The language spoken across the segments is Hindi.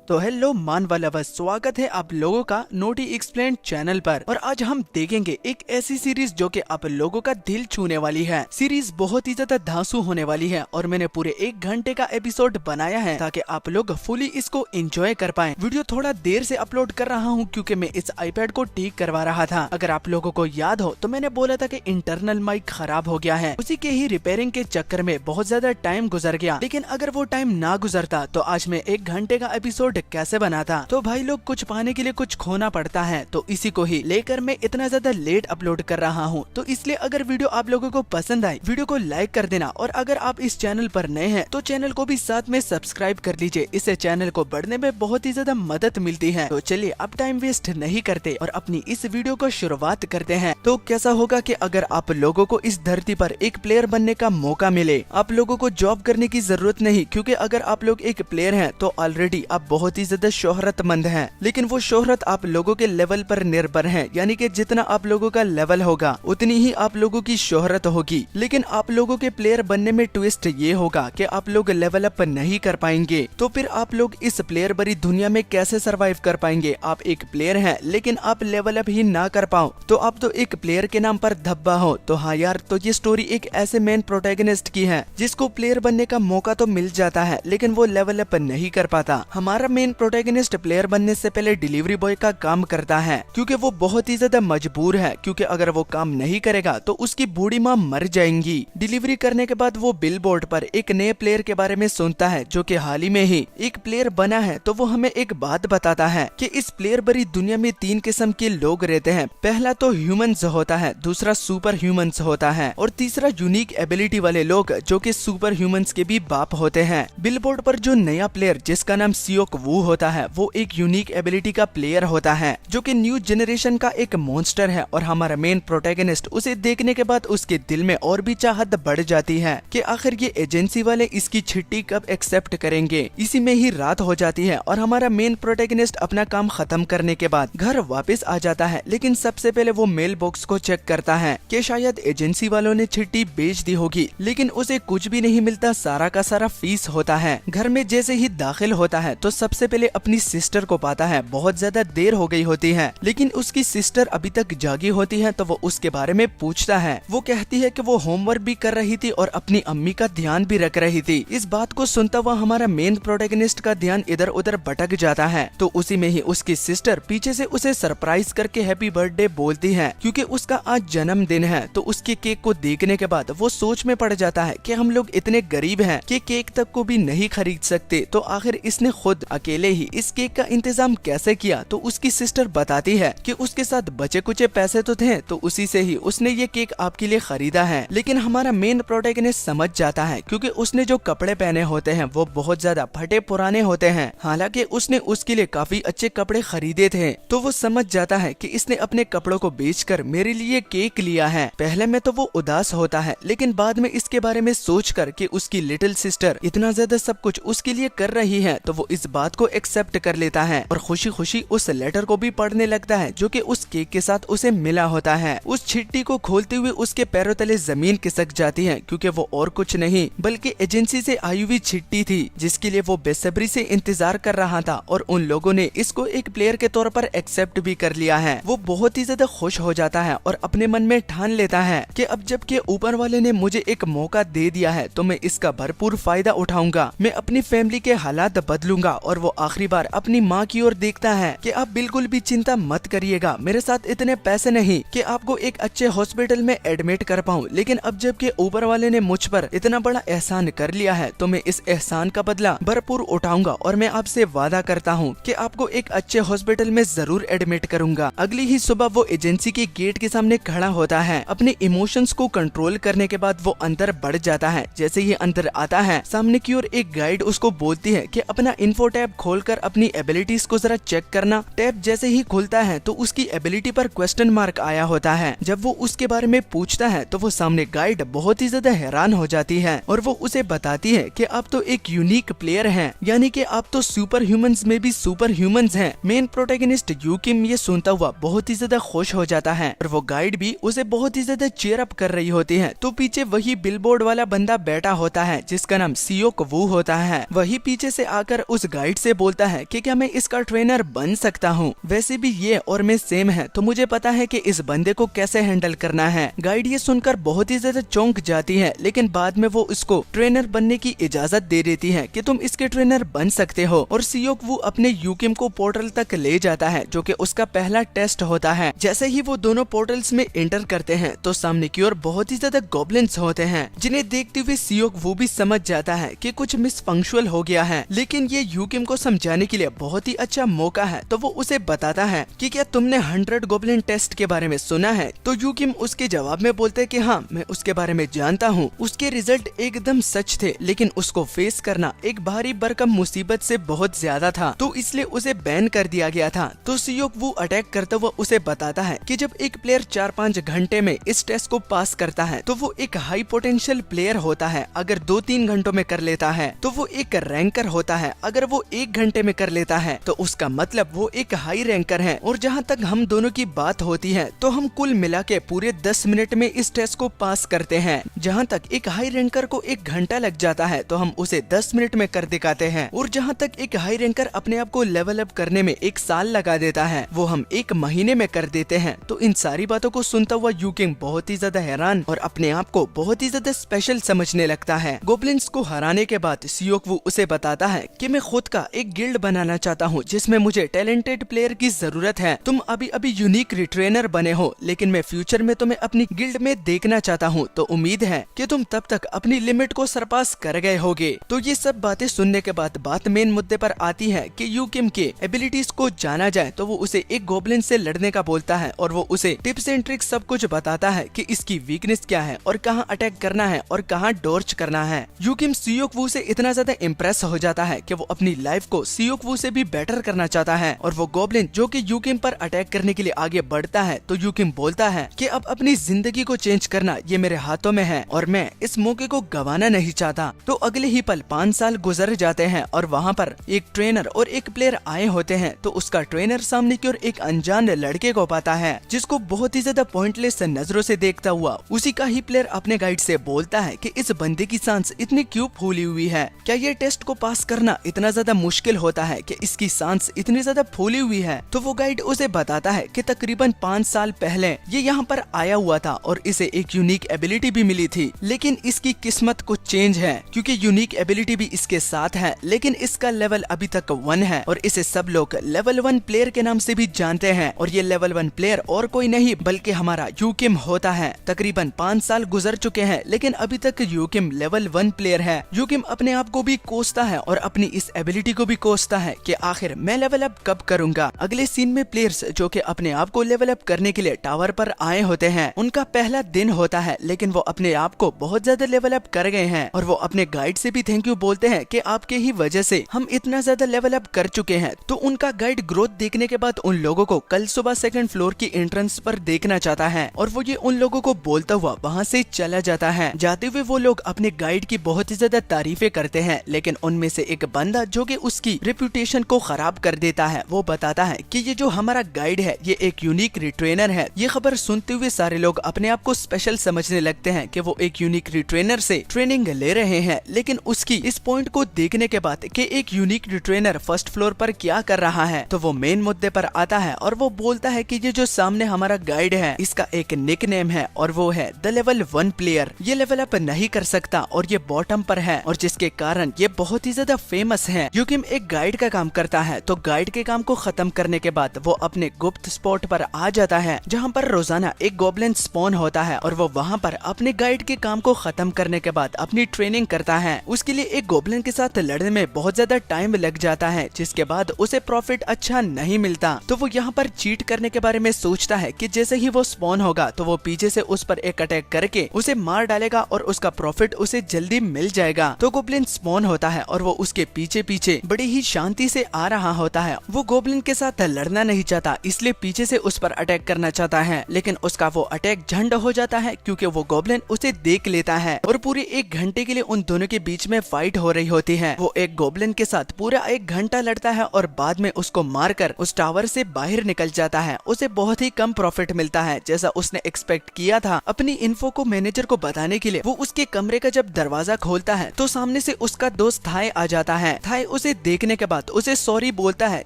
तो हेलो मान वाला बस स्वागत है आप लोगों का नोटी एक्सप्लेन चैनल पर। और आज हम देखेंगे एक ऐसी सीरीज जो कि आप लोगों का दिल छूने वाली है। सीरीज बहुत ही ज्यादा धांसू होने वाली है और मैंने पूरे 1 घंटे का एपिसोड बनाया है ताकि आप लोग फुली इसको एंजॉय कर पाएं। वीडियो थोड़ा देर से अपलोड कर रहा हूं क्योंकि मैं इस आईपैड को ठीक करवा रहा था। अगर आप लोगों को याद हो तो मैंने बोला था कि इंटरनल माइक खराब हो गया है, उसी के ही रिपेयरिंग के चक्कर में बहुत ज्यादा टाइम गुजर गया। लेकिन अगर वो टाइम ना गुजरता तो आज मैं 1 घंटे का एपिसोड कैसे बनाता। तो भाई लोग कुछ पाने के लिए कुछ खोना पड़ता है, तो इसी को ही लेकर मैं इतना ज्यादा लेट अपलोड कर रहा हूँ। तो इसलिए अगर वीडियो आप लोगों को पसंद आए वीडियो को लाइक कर देना, और अगर आप इस चैनल पर नए हैं तो चैनल को भी साथ में सब्सक्राइब कर लीजिए। इससे चैनल को बढ़ने में बहुत ही ज्यादा मदद मिलती है। तो चलिए अब टाइम वेस्ट नहीं करते और अपनी इस वीडियो को शुरुआत करते हैं। तो कैसा होगा कि अगर आप लोगों को इस धरती पर एक प्लेयर बनने का मौका मिले, आप लोगों को जॉब करने की जरूरत नहीं, क्योंकि अगर आप लोग एक प्लेयर हैं तो ऑलरेडी आप बहुत ही ज्यादा शोहरतमंद हैं। लेकिन वो शोहरत आप लोगों के लेवल पर निर्भर है, यानी कि जितना आप लोगों का लेवल होगा उतनी ही आप लोगों की शोहरत होगी। लेकिन आप लोगों के प्लेयर बनने में ट्विस्ट ये होगा कि आप लोग लेवल अप नहीं कर पाएंगे, तो फिर आप लोग इस प्लेयर भरी दुनिया में कैसे सरवाइव कर पाएंगे। आप एक प्लेयर हैं लेकिन आप लेवल अप ही ना कर पाओ तो आप तो एक प्लेयर के नाम पर धब्बा हो। तो हाँ यार, तो ये स्टोरी एक ऐसे मेन प्रोटैगनिस्ट की है जिसको प्लेयर बनने का मौका तो मिल जाता है लेकिन वो लेवल अप नहीं कर पाता। हमारा मेन प्रोटैगनिस्ट प्लेयर बनने से पहले डिलीवरी बॉय का काम करता है, क्योंकि वो बहुत ही ज्यादा मजबूर है, क्योंकि अगर वो काम नहीं करेगा तो उसकी बूढ़ी माँ मर जाएंगी। डिलीवरी करने के बाद वो बिल बोर्ड पर एक नए प्लेयर के बारे में सुनता है जो कि हाल ही में ही एक प्लेयर बना है। तो वो हमें एक बात बताता है कि इस प्लेयर भरी दुनिया में 3 किस्म के लोग रहते हैं। पहला तो ह्यूमंस होता है, दूसरा सुपर ह्यूमंस होता है और तीसरा यूनिक एबिलिटी वाले लोग जो कि सुपर ह्यूमंस के भी बाप होते हैं। बिल बोर्ड पर जो नया प्लेयर जिसका नाम सियोक वू होता है वो एक यूनिक एबिलिटी का प्लेयर होता है जो कि न्यू जनरेशन का एक मॉन्स्टर है। और हमारा मेन प्रोटैगनिस्ट उसे देखने के बाद उसके दिल में और भी चाहत बढ़ जाती है कि आखिर ये एजेंसी वाले इसकी चिट्ठी कब एक्सेप्ट करेंगे। इसी में ही रात हो जाती है और हमारा मेन प्रोटैगनिस्ट अपना काम खत्म करने के बाद घर वापस आ जाता है। लेकिन सबसे पहले वो मेल बॉक्स को चेक करता है कि शायद एजेंसी वालों ने चिट्ठी बेच दी होगी, लेकिन उसे कुछ भी नहीं मिलता, सारा का सारा फीस होता है। घर में जैसे ही दाखिल होता है तो सबसे पहले अपनी सिस्टर को पाता है। बहुत ज्यादा देर हो गई होती है लेकिन उसकी सिस्टर अभी तक जागी होती है, तो वो उसके बारे में पूछता है। वो कहती है कि वो होमवर्क भी कर रही थी और अपनी अम्मी का ध्यान भी रख रही थी। इस बात को सुनता हुआ हमारा मेन प्रोटैगनिस्ट का ध्यान इधर उधर भटक जाता है। तो उसी में ही उसकी सिस्टर पीछे से उसे सरप्राइज करके हैप्पी बर्थडे बोलती है, क्योंकि उसका आज जन्मदिन है। तो उसके केक को देखने के बाद वो सोच में पड़ जाता है कि हम लोग इतने गरीब हैं कि केक तक को भी नहीं खरीद सकते, तो आखिर इसने खुद अकेले ही इस केक का इंतजाम कैसे किया। तो उसकी सिस्टर बताती है कि उसके साथ बचे कुचे पैसे तो थे, तो उसी से ही उसने ये केक आपके लिए खरीदा है। लेकिन हमारा मेन प्रोटैगनिस्ट समझ जाता है, क्योंकि उसने जो कपड़े पहने होते हैं वो बहुत ज्यादा फटे पुराने होते हैं। हालांकि उसने उसके लिए काफी अच्छे कपड़े खरीदे थे। तो वो समझ जाता है कि इसने अपने कपड़ों को बेचकर मेरे लिए केक लिया है। पहले में तो वो उदास होता है, लेकिन बाद में इसके बारे में सोचकर कि उसकी लिटिल सिस्टर इतना ज्यादा सब कुछ उसके लिए कर रही है, तो वो इस बात को एक्सेप्ट कर लेता है और खुशी खुशी उस लेटर को भी पढ़ने लगता है जो कि उस केक के साथ उसे मिला होता है। उस चिट्ठी को खोलते हुए उसके पैरों तले जमीन खिसक जाती है, क्योंकि वो और कुछ नहीं बल्कि एजेंसी से आई हुई चिट्ठी थी जिसके लिए वो बेसब्री से इंतजार कर रहा था। और उन लोगों ने इसको एक प्लेयर के तौर पर एक्सेप्ट भी कर लिया है। वो बहुत ही ज्यादा खुश हो जाता है और अपने मन में ठान लेता है कि अब जब के ऊपर वाले ने मुझे एक मौका दे दिया है तो मैं इसका भरपूर फायदा उठाऊंगा। मैं अपनी फैमिली के हालात बदलूंगा। और वो आखिरी बार अपनी माँ की ओर देखता है कि आप बिल्कुल भी चिंता मत करिएगा, मेरे साथ इतने पैसे नहीं कि आपको एक अच्छे हॉस्पिटल में एडमिट कर पाऊं, लेकिन अब जब के ऊपर वाले ने मुझ पर इतना बड़ा एहसान कर लिया है तो मैं इस एहसान का बदला भरपूर उठाऊंगा। और मैं आपसे वादा करता हूं कि आपको एक अच्छे हॉस्पिटल में जरूर एडमिट करूंगा। अगली ही सुबह वो एजेंसी के गेट के सामने खड़ा होता है। अपने इमोशंस को कंट्रोल करने के बाद वो अंदर बढ़ जाता है। जैसे ही अंदर आता है सामने की ओर एक गाइड उसको बोलती है कि अपना इन्फो टैब खोलकर अपनी एबिलिटीज को जरा चेक करना। टैब जैसे ही खुलता है तो उसकी एबिलिटी पर क्वेश्चन मार्क आया होता है। जब वो उसके बारे में पूछता है तो वो सामने गाइड बहुत ही ज्यादा हैरान हो जाती है और वो उसे बताती है कि आप तो एक यूनिक प्लेयर हैं, यानी कि आप तो सुपर ह्यूमंस में भी सुपर ह्यूमंस हैं। मेन प्रोटैगनिस्ट यूकिम ये सुनता हुआ बहुत ही ज्यादा खुश हो जाता है और वो गाइड भी उसे बहुत ही ज्यादा चीयर अप कर रही होती है। तो पीछे वही बिलबोर्ड वाला बंदा बैठा होता है जिसका नाम सियोक वू होता है। वही पीछे से आकर उस गाइड गाइड से बोलता है कि क्या मैं इसका ट्रेनर बन सकता हूँ, वैसे भी ये और मैं सेम है तो मुझे पता है कि इस बंदे को कैसे हैंडल करना है। गाइड ये सुनकर बहुत ही ज्यादा चौंक जाती है, लेकिन बाद में वो इसको ट्रेनर बनने की इजाजत दे देती है कि तुम इसके ट्रेनर बन सकते हो। और सियोक वू अपने यूकिम को पोर्टल तक ले जाता है जो कि उसका पहला टेस्ट होता है। जैसे ही वो दोनों पोर्टल्स में एंटर करते हैं तो सामने की ओर बहुत ही ज्यादा गॉब्लिन्स होते हैं, जिन्हें देखते हुए सियोक वू भी समझ जाता है कि कुछ मिस पंक्चुअल हो गया है। लेकिन ये यूकिम को समझाने के लिए बहुत ही अच्छा मौका है, तो वो उसे बताता है कि क्या तुमने 100 गॉब्लिन टेस्ट के बारे में सुना है। तो यूकिम उसके जवाब में बोलते कि हाँ, मैं उसके बारे में जानता हूँ। उसके रिजल्ट एकदम सच थे, लेकिन उसको फेस करना एक भारी भरकम मुसीबत से बहुत ज्यादा था, तो इसलिए उसे बैन कर दिया गया था। तो सियोक वू अटैक करता हुआ उसे बताता है कि जब एक प्लेयर 4-5 घंटे में इस टेस्ट को पास करता है तो वो एक हाई पोटेंशियल प्लेयर होता है। अगर 2-3 घंटों में कर लेता है तो वो एक रैंकर होता है। अगर वो 1 घंटे में कर लेता है तो उसका मतलब वो एक हाई रैंकर है। और जहाँ तक हम दोनों की बात होती है तो हम कुल मिला के पूरे 10 मिनट में इस टेस्ट को पास करते हैं। जहाँ तक एक हाई रैंकर को 1 घंटा लग जाता है तो हम उसे 10 मिनट में कर दिखाते हैं। और जहाँ तक एक हाई रैंकर अपने आप को लेवल अप करने में 1 साल लगा देता है, वो हम 1 महीने में कर देते हैं। तो इन सारी बातों को सुनता हुआ यूकिंग बहुत ही ज्यादा हैरान और अपने आप को बहुत ही ज्यादा स्पेशल समझने लगता है। गोब्लिन्स को हराने के बाद सियोक वू उसे बताता है कि मैं खुद का एक गिल्ड बनाना चाहता हूँ जिसमें मुझे टैलेंटेड प्लेयर की जरूरत है। तुम अभी अभी यूनिक रिट्रेनर बने हो, लेकिन मैं फ्यूचर में तुम्हें अपनी गिल्ड में देखना चाहता हूँ, तो उम्मीद है कि तुम तब तक अपनी लिमिट को सरपास कर गए होगे। तो ये सब बातें सुनने के बाद बात मेन मुद्दे पर आती है कि यूकिम के एबिलिटीज को जाना जाए तो वो उसे एक गोब्लिन से लड़ने का बोलता है और वो उसे टिप्स एंड ट्रिक्स सब कुछ बताता है कि इसकी वीकनेस क्या है और कहाँ अटैक करना है और कहाँ डॉर्च करना है। यूकिम सियोक वू से इतना ज्यादा इम्प्रेस हो जाता है कि वो अपनी लाइफ को सियोक वू से भी बेटर करना चाहता है। और वो गोब्लिन जो कि यूकिम पर अटैक करने के लिए आगे बढ़ता है तो यूकिम बोलता है कि अब अपनी जिंदगी को चेंज करना ये मेरे हाथों में है और मैं इस मौके को गंवाना नहीं चाहता। तो अगले ही पल 5 साल गुजर जाते हैं और वहाँ पर एक ट्रेनर और एक प्लेयर आए होते हैं। तो उसका ट्रेनर सामने की ओर एक अनजान लड़के को पाता है जिसको बहुत ही ज्यादा पॉइंटलेस नजरों से देखता हुआ उसी का ही प्लेयर अपने गाइड से बोलता है कि इस बंदे की सांस इतनी क्यों फूली हुई है, क्या ये टेस्ट को पास करना इतना ज्यादा मुश्किल होता है कि इसकी सांस इतनी ज्यादा फूली हुई है। तो वो गाइड उसे बताता है कि तकरीबन 5 साल पहले ये यहाँ पर आया हुआ था और इसे एक यूनिक एबिलिटी भी मिली थी, लेकिन इसकी किस्मत कुछ चेंज है क्योंकि यूनिक एबिलिटी भी इसके साथ है, लेकिन इसका लेवल अभी तक 1 है और इसे सब लोग लेवल 1 प्लेयर के नाम से भी जानते हैं। और ये लेवल 1 प्लेयर और कोई नहीं बल्कि हमारा यूकिम होता है। तकरीबन 5 साल गुजर चुके हैं लेकिन अभी तक यूकिम लेवल 1 प्लेयर है। यूकिम अपने आप को भी कोसता है और अपनी इस एबिलिटी को भी कोसता है कि आखिर मैं लेवल अप कब करूंगा। अगले सीन में प्लेयर्स जो कि अपने आप को लेवल अप करने के लिए टावर पर आए होते हैं, उनका पहला दिन होता है लेकिन वो अपने आप को बहुत ज्यादा लेवल अप कर गए हैं और वो अपने गाइड से भी थैंक यू बोलते हैं कि आपके ही वजह से हम इतना ज्यादा लेवल अप कर चुके हैं। तो उनका गाइड ग्रोथ देखने के बाद उन लोगों को कल सुबह 2nd फ्लोर की एंट्रेंस पर देखना चाहता है और वो ये उन लोगों को बोलता हुआ वहाँ से चला जाता है। जाते हुए वो लोग अपने गाइड की बहुत ही ज्यादा तारीफें करते हैं, लेकिन उनमें से एक बंदा जो कि उसकी रेपुटेशन को खराब कर देता है, वो बताता है कि ये जो हमारा गाइड है ये एक यूनिक रिट्रेनर है। ये खबर सुनते हुए सारे लोग अपने आप को स्पेशल समझने लगते हैं कि वो एक यूनिक रिट्रेनर से ट्रेनिंग ले रहे हैं, लेकिन उसकी इस पॉइंट को देखने के बाद कि एक यूनिक रिट्रेनर 1st फ्लोर पर क्या कर रहा है तो वो मेन मुद्दे पर आता है और वो बोलता है कि ये जो सामने हमारा गाइड है इसका एक निक नेम है और वो है द लेवल 1 प्लेयर। ये लेवल अप नहीं कर सकता और ये बॉटम पर है और जिसके कारण ये बहुत ही ज्यादा फेमस है। यूकिम एक गाइड का काम करता है तो गाइड के काम को खत्म करने के बाद वो अपने गुप्त स्पॉट पर आ जाता है जहाँ पर रोजाना एक गॉब्लिन स्पॉन होता है और वो वहाँ पर अपने गाइड के काम को खत्म करने के बाद अपनी ट्रेनिंग करता है। उसके लिए एक गॉब्लिन के साथ लड़ने में बहुत ज्यादा टाइम लग जाता है जिसके बाद उसे प्रॉफिट अच्छा नहीं मिलता। तो वो यहाँ पर चीट करने के बारे में सोचता है कि जैसे ही वो स्पॉन होगा तो वो पीछे से उस पर एक अटैक करके उसे मार डालेगा और उसका प्रॉफिट उसे जल्दी मिल जाएगा। तो गोब्लिन स्पॉन होता है और वो उसके पीछे पीछे बड़ी ही शांति से आ रहा होता है। वो गोब्लिन के साथ लड़ना नहीं चाहता इसलिए पीछे से उस पर अटैक करना चाहता है, लेकिन उसका वो अटैक झंड हो जाता है क्योंकि वो गोब्लिन उसे देख लेता है और पूरे 1 घंटे के लिए उन दोनों के बीच में फाइट हो रही होती है। वो एक गोब्लिन के साथ पूरा 1 घंटा लड़ता है और बाद में उसको मारकर उस टावर से बाहर निकल जाता है। उसे बहुत ही कम प्रॉफिट मिलता है जैसा उसने एक्सपेक्ट किया था। अपनी इन्फो को मैनेजर को बताने के लिए वो उसके कमरे का जब दरवाजा खोलता है तो सामने से उसका दोस्त थाई आ जाता है। थाई उसे देखने के बाद उसे सॉरी बोलता है,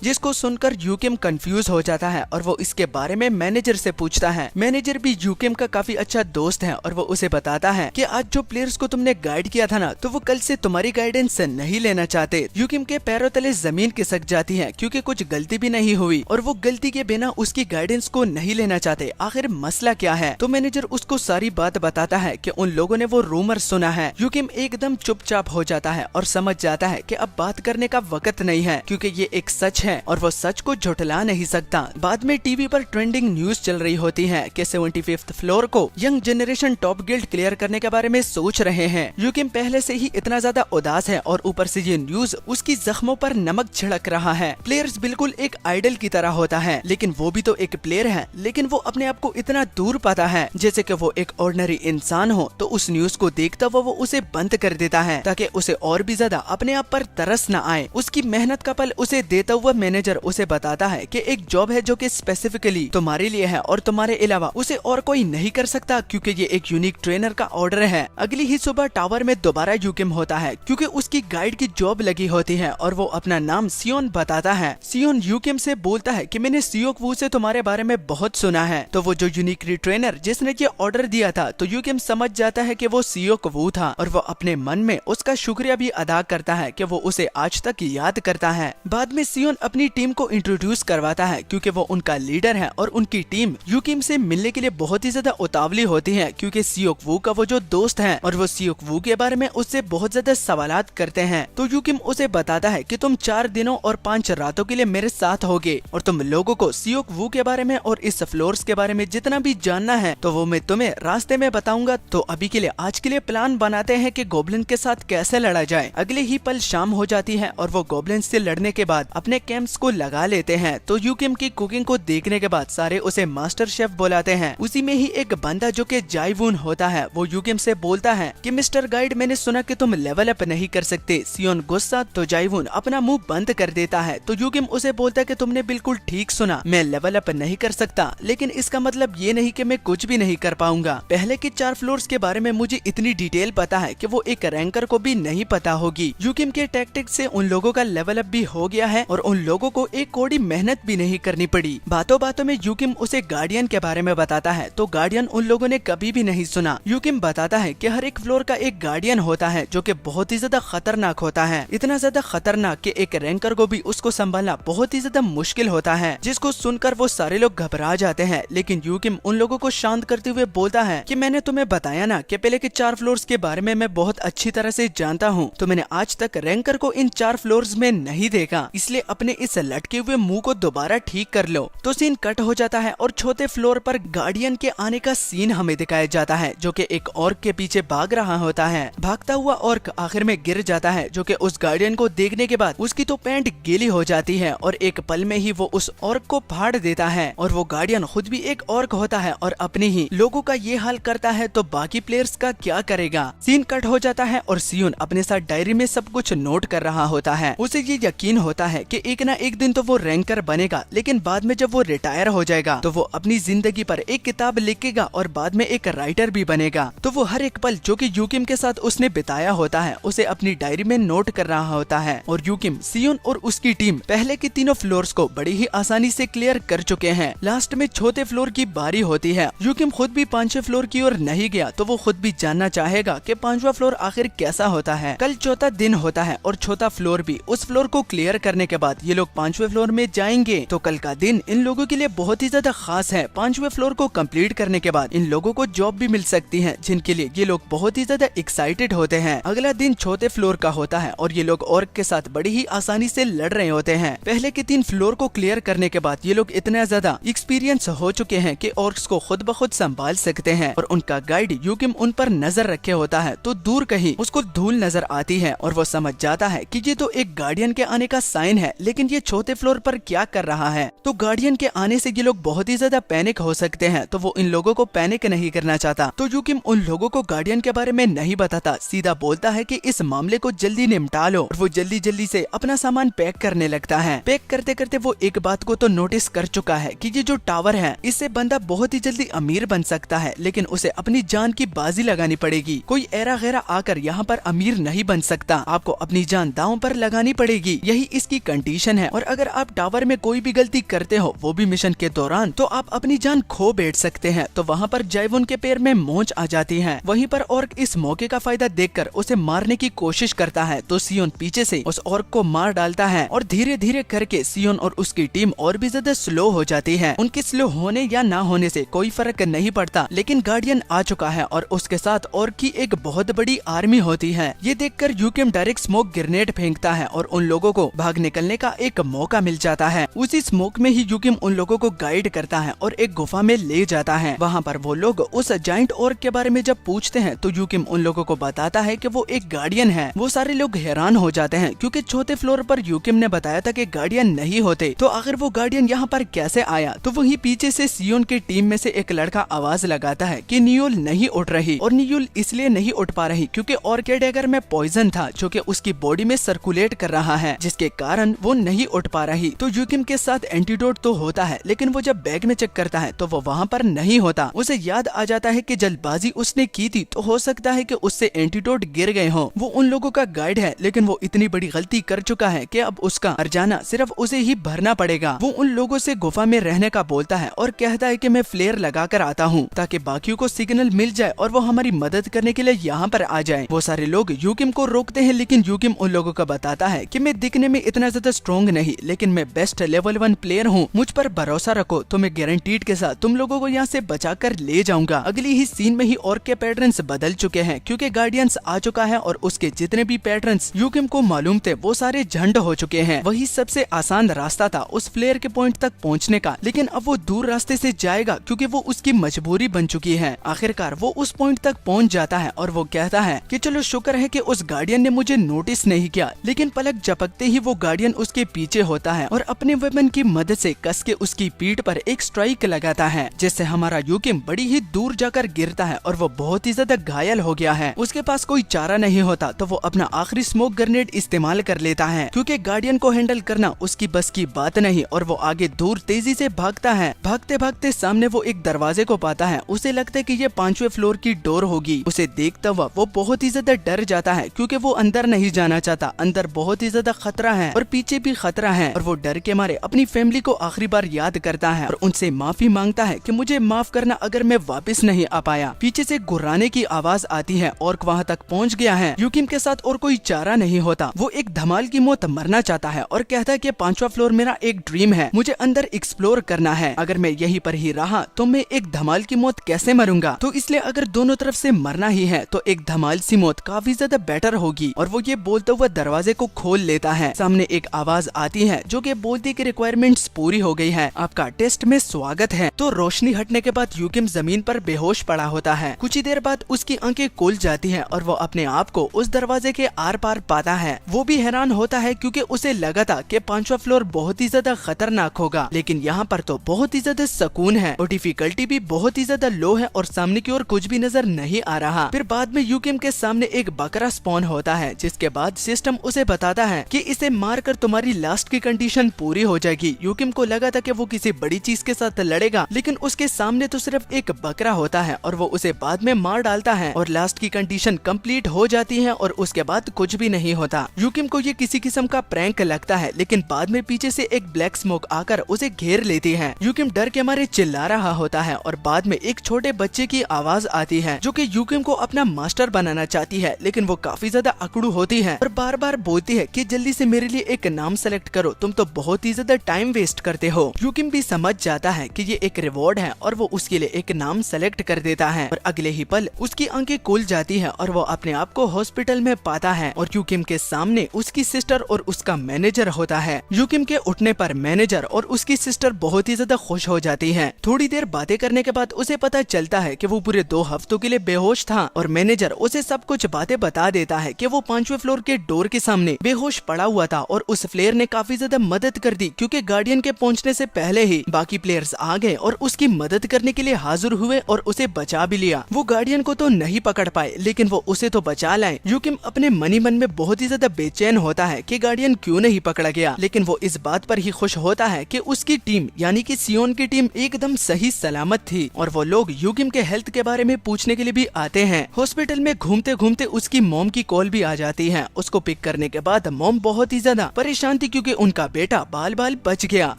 जिसको सुनकर यूकिम कंफ्यूज हो जाता है और वो इसके बारे में मैनेजर से पूछता है। मैनेजर भी यूकिम का काफी अच्छा दोस्त है और वो उसे बताता है कि आज जो प्लेयर्स को तुमने गाइड किया था ना, तो वो कल से तुम्हारी गाइडेंस नहीं लेना चाहते। यूकिम के पैरों तले जमीन खिसक जाती है क्योंकि कुछ गलती भी नहीं हुई और वो गलती के बिना उसकी गाइडेंस को नहीं लेना चाहते। आखिर मसला क्या है? तो मैनेजर उसको सारी बात बताता है कि उन लोगों ने वो रूमर सुना है। यूकिम एकदम चुपचाप हो जाता है और समझ जाता है कि अब बात करने का वक्त नहीं है क्योंकि ये एक सच है और वो सच को झुठला नहीं सकता। बाद में टीवी पर ट्रेंडिंग न्यूज चल रही होती है कि 75th फ्लोर को young generation top guild clear करने के बारे में सोच रहे हैं। यूकिम पहले से ही इतना ज्यादा उदास है और ऊपर से ये न्यूज उसकी जख्मों पर नमक छिड़क रहा है। प्लेयर्स बिल्कुल एक आइडल की तरह होता है, लेकिन वो भी तो एक प्लेयर है, लेकिन वो अपने आप को इतना दूर पाता है जैसे कि वो एक ऑर्डिनरी इंसान हो। तो उस न्यूज को देखता वो उसे बंद कर देता है ताकि उसे और भी ज्यादा अपने आप पर तरस न आए। उसकी मेहनत का पल उसे देता हुआ मैनेजर उसे बताता है कि एक जॉब है जो कि स्पेसिफिकली तुम्हारे लिए है और तुम्हारे अलावा उसे और कोई नहीं कर सकता क्योंकि ये एक यूनिक ट्रेनर का ऑर्डर है। अगली ही सुबह टावर में दोबारा यूकिम होता है क्योंकि उसकी गाइड की जॉब लगी होती है और वो अपना नाम सियोन बताता है। सियोन यूकिम से बोलता है कि मैंने सियोक वू से तुम्हारे बारे में बहुत सुना है। तो वो जो यूनिक ट्रेनर जिसने ये ऑर्डर दिया था, तो यूकिम समझ जाता है कि वो सियोक वू था और वो अपने मन में उसका शुक्रिया भी अदा करता है कि वो उसे आज तक याद करता है। बाद में सियोन अपनी टीम को इंट्रोड्यूस करवाता है क्योंकि वो उनका लीडर है और उनकी टीम यूकिम से मिलने के लिए बहुत ही ज्यादा उतावली होती है क्योंकि सियोक वू का वो जो दोस्त है और वो सियोक वू के बारे में उससे बहुत ज्यादा सवालात करते हैं। तो यूकिम उसे बताता है कि तुम 4 दिनों और 5 रातों के लिए मेरे साथ होगे और तुम लोगों को सियोक वू के बारे में और इस फ्लोर्स के बारे में जितना भी जानना है तो वो मैं तुम्हें रास्ते में बताऊंगा। तो अभी के लिए आज के लिए प्लान बनाते हैं कि गोब्लिन के साथ कैसे लड़ा जाए। अगले ही पल शाम हो जाती है और वो गोब्लिन से लड़ने के बाद अपने कैंप्स को लगा लेते हैं। तो यूकिम की कुकिंग को देखने के बाद सारे उसे मास्टर शेफ बुलाते हैं। उसी में ही एक बंदा जो कि जाइवून होता है वो यूकिम से बोलता है कि मिस्टर गाइड, मैंने सुना कि तुम लेवल अप नहीं कर सकते। सियोन गुस्सा तो जाइवून अपना मुंह बंद कर देता है। तो यूकिम उसे बोलता है कि तुमने बिल्कुल ठीक सुना, मैं लेवल अप नहीं कर सकता, लेकिन इसका मतलब ये नहीं कि मैं कुछ भी नहीं कर पाऊंगा। पहले के 4 फ्लोर्स के बारे में मुझे इतनी डिटेल पता है कि वो एक रैंकर को भी नहीं पता होगी। यूकिम के टैक्टिक्स से उन लोगों का लेवल अप भी हो गया है और उन लोगों को एक कोड़ी मेहनत भी नहीं करनी पड़ी। बातों बातों में यूकिम उसे गार्डियन के बारे में बताता है। तो गार्डियन उन लोगों ने कभी भी नहीं सुना। यूकिम बताता है कि हर एक फ्लोर का एक गार्डियन होता है जो कि बहुत ही ज्यादा खतरनाक होता है, इतना ज्यादा खतरनाक कि एक रैंकर को भी उसको संभालना बहुत ही ज्यादा मुश्किल होता है। जिसको सुनकर वो सारे लोग घबरा जाते हैं, लेकिन यूकिम उन लोगों को शांत करते हुए बोलता है कि मैंने तुम्हें बताया ना कि पहले के 4 फ्लोर्स के बारे में मैं बहुत अच्छी तरह से जानता हूँ। तो मैंने आज तक रैंकर को इन 4 फ्लोर्स में नहीं देखा, इसलिए अपने इस लटके हुए मुंह को दोबारा ठीक कर लो। तो सीन कट हो जाता है और चौथे फ्लोर पर गार्डियन के आने का सीन हमें दिखाया जाता है जो कि एक ऑर्क के पीछे भाग रहा होता है। भागता हुआ ऑर्क आखिर में गिर जाता है जो कि उस गार्डियन को देखने के बाद उसकी तो पैंट गीली हो जाती है और एक पल में ही वो उस ऑर्क को फाड़ देता है। और वो गार्डियन खुद भी एक ऑर्क होता है और अपने ही लोगों का ये हाल करता है, तो बाकी प्लेयर्स का क्या करेगा। सीन कट हो जाता है और सियोन अपने साथ डायरी में सब कुछ नोट कर रहा होता है। उसे ये यकीन होता है कि एक ना एक दिन तो वो रैंकर बनेगा, लेकिन बाद में जब वो रिटायर हो जाएगा तो वो अपनी जिंदगी पर एक किताब लिखेगा और बाद में एक राइटर भी बनेगा। तो वो हर एक पल जो कि यूकिम के साथ उसने बिताया होता है उसे अपनी डायरी में नोट कर रहा होता है। और यूकिम, सियोन और उसकी टीम पहले के तीनों फ्लोर्स को बड़ी ही आसानी से क्लियर कर चुके हैं। लास्ट में चौथे फ्लोर की बारी होती है। यूकिम खुद भी 5वें फ्लोर की ओर नहीं गया, तो वो खुद भी जानना चाहेगा कि 5वां फ्लोर आखिर कैसा होता है। कल चौथा दिन होता है और चौथा फ्लोर भी। उस फ्लोर को क्लियर करने के बाद ये लोग 5वें फ्लोर में जाएंगे। तो कल का दिन इन लोगों के लिए बहुत ही ज्यादा खास है। 5वें फ्लोर को कंप्लीट करने के बाद इन लोगों को जॉब भी मिल सकती है, जिनके लिए ये लोग बहुत ही ज्यादा एक्साइटेड होते हैं। अगला दिन चौथे फ्लोर का होता है और ये लोग ऑर्क के साथ बड़ी ही आसानी से लड़ रहे होते हैं। पहले के 3 फ्लोर को क्लियर करने के बाद ये लोग इतना ज्यादा एक्सपीरियंस हो चुके हैं कि ऑर्क्स को खुद ब खुद संभाल सकते हैं। और उनका गाइड यूकिम उन पर नजर रखे होता है। तो दूर कहीं उसको धूल नजर आती है और वो समझ जाता है कि ये तो एक गार्डियन के आने का साइन है, लेकिन ये चौथे फ्लोर पर क्या कर रहा है। तो गार्डियन के आने से ये लोग बहुत ही ज्यादा पैनिक हो सकते हैं, तो वो इन लोगों को पैनिक नहीं करना चाहता। तो यूकिम उन लोगों को गार्डियन के बारे में नहीं बताता, सीधा बोलता है कि इस मामले को जल्दी निपटा लो। और वो जल्दी जल्दी से अपना सामान पैक करने लगता है। पैक करते करते वो एक बात को तो नोटिस कर चुका है कि ये जो टावर है इससे बंदा बहुत ही जल्दी अमीर बन सकता है, लेकिन उसे अपनी जान की बाजी लगानी पड़ेगी। कोई ऐरा गैरा आकर यहाँ पर अमीर नहीं बन सकता। आपको अपनी जान दांव पर लगानी पड़ेगी, यही इसकी कंडीशन है। और अगर आप टावर में कोई भी गलती करते हो, वो भी मिशन के दौरान, तो आप अपनी जान खो बैठ सकते हैं। तो वहाँ पर जाइवोन के पैर में मोच आ जाती है। वहीं पर ऑर्क इस मौके का फायदा देखकर उसे मारने की कोशिश करता है, तो सियोन पीछे से उस ऑर्क को मार डालता है और धीरे धीरे करके सियोन और उसकी टीम और भी ज्यादा स्लो हो जाती है। उनके स्लो होने या ना होने से कोई फर्क नहीं पड़ता, लेकिन गार्डियन आ चुका है और उसके साथ ऑर्क की एक बहुत बड़ी आर्मी होती है। ये देखकर यूकिम डायरेक्ट स्मोक ग्रेनेड फेंकता है और उन लोगों को भाग निकलने का एक मौका मिल जाता है। उसी स्मोक में ही यूकिम उन लोगों को गाइड करता है और एक गुफा में ले जाता है। वहाँ पर वो लोग उस जाइंट ऑर्क के बारे में जब पूछते हैं, तो यूकिम उन लोगों को बताता है कि वो एक गार्डियन है। वो सारे लोग हैरान हो जाते हैं, क्योंकि चौथे फ्लोर पर यूकिम ने बताया था कि गार्डियन नहीं होते, तो आखिर वो गार्डियन यहाँ पर कैसे आया। तो वहीं पीछे से सियोन की टीम में से एक लड़का आवाज लगाता है कि नियोल नहीं उठ रही, और नियोल इसलिए नहीं उठ पा रही क्योंकि ऑर्क के डैगर में पॉइजन था जो कि उसकी बॉडी में सर्कुलेट कर रहा है, जिसके कारण वो नहीं उठ पा रही। तो यूकिम के साथ एंटीडोट तो होता है, लेकिन वो जब बैग में चेक करता है तो वो वहाँ पर नहीं होता। उसे याद आ जाता है कि जल्दबाजी उसने की थी, तो हो सकता है कि उससे एंटीडोट गिर गए हो। वो उन लोगों का गाइड है, लेकिन वो इतनी बड़ी गलती कर चुका है कि अब उसका हर्जाना सिर्फ उसे ही भरना पड़ेगा। वो उन लोगों से गुफा में रहने का बोलता है और कहता है कि मैं फ्लेयर लगा कर आता हूँ ताकि बाकियों को सिग्नल मिल जाए और वो हमारी मदद करने के लिए यहाँ पर आ जाए। वो सारे लोग यूकिम को रोकते हैं, लेकिन यूकिम उन लोगों को बताता है कि मैं दिखने में इतना ज्यादा स्ट्रॉन्ग नहीं, लेकिन मैं बेस्ट लेवल 1 प्लेयर हूँ, मुझ पर भरोसा रखो, तो मैं गारंटीड के साथ तुम लोगों को यहाँ से बचा कर ले जाऊंगा। अगली ही सीन में ही ऑर्क के पैटर्न्स बदल चुके हैं, क्योंकि गार्डियंस आ चुका है और उसके जितने भी पैटर्न्स यूकिम को मालूम थे वो सारे झंड हो चुके हैं। वही सबसे आसान रास्ता था उस फ्लेयर के पॉइंट तक पहुँचने का, लेकिन अब वो दूर रास्ते से जाएगा क्योंकि वो उसकी मजबूरी बन चुकी है। आखिरकार वो उस पॉइंट तक पहुँच जाता है और वो कहता है कि चलो शुक्र है कि उस गार्डियन ने मुझे नोटिस नहीं किया, लेकिन पलक झपकते ही वो गार्डियन उसके पीछे होता है और अपने वेपन की मदद से कस के उसकी पीठ पर एक स्ट्राइक लगाता है, जिससे हमारा यूकिम बड़ी ही दूर जाकर गिरता है और वो बहुत ही ज्यादा घायल हो गया है। उसके पास कोई चारा नहीं होता, तो वो अपना आखिरी स्मोक ग्रेनेड इस्तेमाल कर लेता है, क्योंकि गार्डियन को हैंडल करना उसकी बस की बात नहीं, और वो आगे दूर तेजी से भागता है। भागते भागते सामने वो एक दरवाजे को पाता है। उसे लगता है कि ये 5वें फ्लोर की डोर होगी। उसे देखता हुआ वो बहुत ही ज्यादा डर जाता है, क्योंकि वो अंदर नहीं जाना चाहता। अंदर बहुत ही ज्यादा खतरा है और पीछे भी खतरा है, और वो डर के मारे अपनी फैमिली को आखिरी बार याद करता है और उनसे माफी मांगता है कि मुझे माफ करना अगर मैं वापस नहीं आ पाया। पीछे से गुर्राने की आवाज आती है। ऑर्क वहाँ तक पहुँच गया है। यूकिम के साथ और कोई चारा नहीं होता। वो एक धमाल की मौत मरना चाहता है और कहता है कि 5वां फ्लोर मेरा एक ड्रीम है, मुझे अंदर एक्सप्लोर करना है। अगर मैं यहीं पर ही रहा तो मैं एक धमाल की मौत कैसे मरूंगा, तो इसलिए अगर दोनों तरफ से मरना ही है तो एक धमाल सी मौत काफी ज्यादा बेटर होगी। और वो ये बोलते हुए दरवाजे को खोल लेता है। सामने एक आवाज आती है जो कि बोलती कि रिक्वायरमेंट्स पूरी हो गई है, आपका टेस्ट में स्वागत है। तो रोशनी हटने के बाद यूकिम जमीन पर बेहोश पड़ा होता है। कुछ ही देर बाद उसकी आंखें खुल जाती हैं और वो अपने आप को उस दरवाजे के आर पार पाता है। वो भी हैरान होता है क्योंकि उसे लगा था कि 5वां फ्लोर बहुत ही ज्यादा खतरनाक होगा, लेकिन यहाँ पर तो बहुत ही ज्यादा सुकून है और डिफिकल्टी भी बहुत ही ज्यादा लो है और सामने की ओर कुछ भी नजर नहीं आ रहा। फिर बाद में यूकिम के सामने एक बकरा स्पॉन होता है, जिसके बाद सिस्टम उसे बताता है कि इसे मारकर तुम्हारी लास्ट की कंडीशन पूरी हो जाएगी। यूकिम को लगा था कि वो किसी बड़ी चीज के साथ लड़ेगा, लेकिन उसके सामने तो सिर्फ एक बकरा होता है और वो उसे बाद में मार डालता है और लास्ट की कंडीशन कंप्लीट हो जाती है और उसके बाद कुछ भी नहीं होता। यूकिम को ये किसी किस्म का प्रैंक लगता है, लेकिन बाद में पीछे से एक ब्लैक स्मोक आकर उसे घेर लेती है। यूकिम डर के मारे चिल्ला रहा होता है और बाद में एक छोटे बच्चे की आवाज आती है जो कि यूकिम को अपना मास्टर बनाना चाहती है, लेकिन वो काफी ज्यादा अकड़ू होती है और बार बार बोलती है कि जल्दी से मेरे लिए एक नाम सेलेक्ट करो, तुम तो बहुत ही ज्यादा टाइम वेस्ट करते हो। यूकिम भी समझ जाता है कि ये एक रिवॉर्ड है और वो उसके लिए एक नाम सेलेक्ट कर देता है और अगले ही पल उसकी आंखें खुल जाती है और वो अपने आप को हॉस्पिटल में पाता है और यूकिम के सामने उसकी सिस्टर और उसका मैनेजर होता है। यूकिम के उठने पर मैनेजर और उसकी सिस्टर बहुत ही ज्यादा खुश हो जाती हैं। थोड़ी देर बातें करने के बाद उसे पता चलता है कि वो पूरे 2 हफ्तों के लिए बेहोश था और मैनेजर उसे सब कुछ बातें बता देता है कि वो 5वें फ्लोर के डोर के सामने बेहोश पड़ा हुआ था और उस फ्लेयर ने काफी ज्यादा मदद कर दी, क्योंकि गार्डियन के पहुंचने से पहले ही बाकी प्लेयर्स आ गए और उसकी मदद करने के लिए हाजिर हुए और उसे बचा भी लिया। वो गार्डियन को तो नहीं पकड़ पाए, लेकिन वो उसे तो बचा लाए। यूकिम अपने मन ही मन में बहुत ही ज्यादा बेचैन होता है कि गार्डियन क्यों नहीं पकड़ा गया, लेकिन वो इस बात पर ही खुश होता है कि उसकी टीम यानी कि सियोन की टीम एकदम सही सलामत थी और वो लोग यूकिम के हेल्थ के बारे में पूछने के लिए भी आते हैं। हॉस्पिटल में घूमते घूमते उसकी मॉम की कॉल भी आ जाती है। उसको पिक करने के बाद मॉम बहुत ही ज्यादा परेशान थी क्योंकि उनका बेटा बाल बाल बच गया।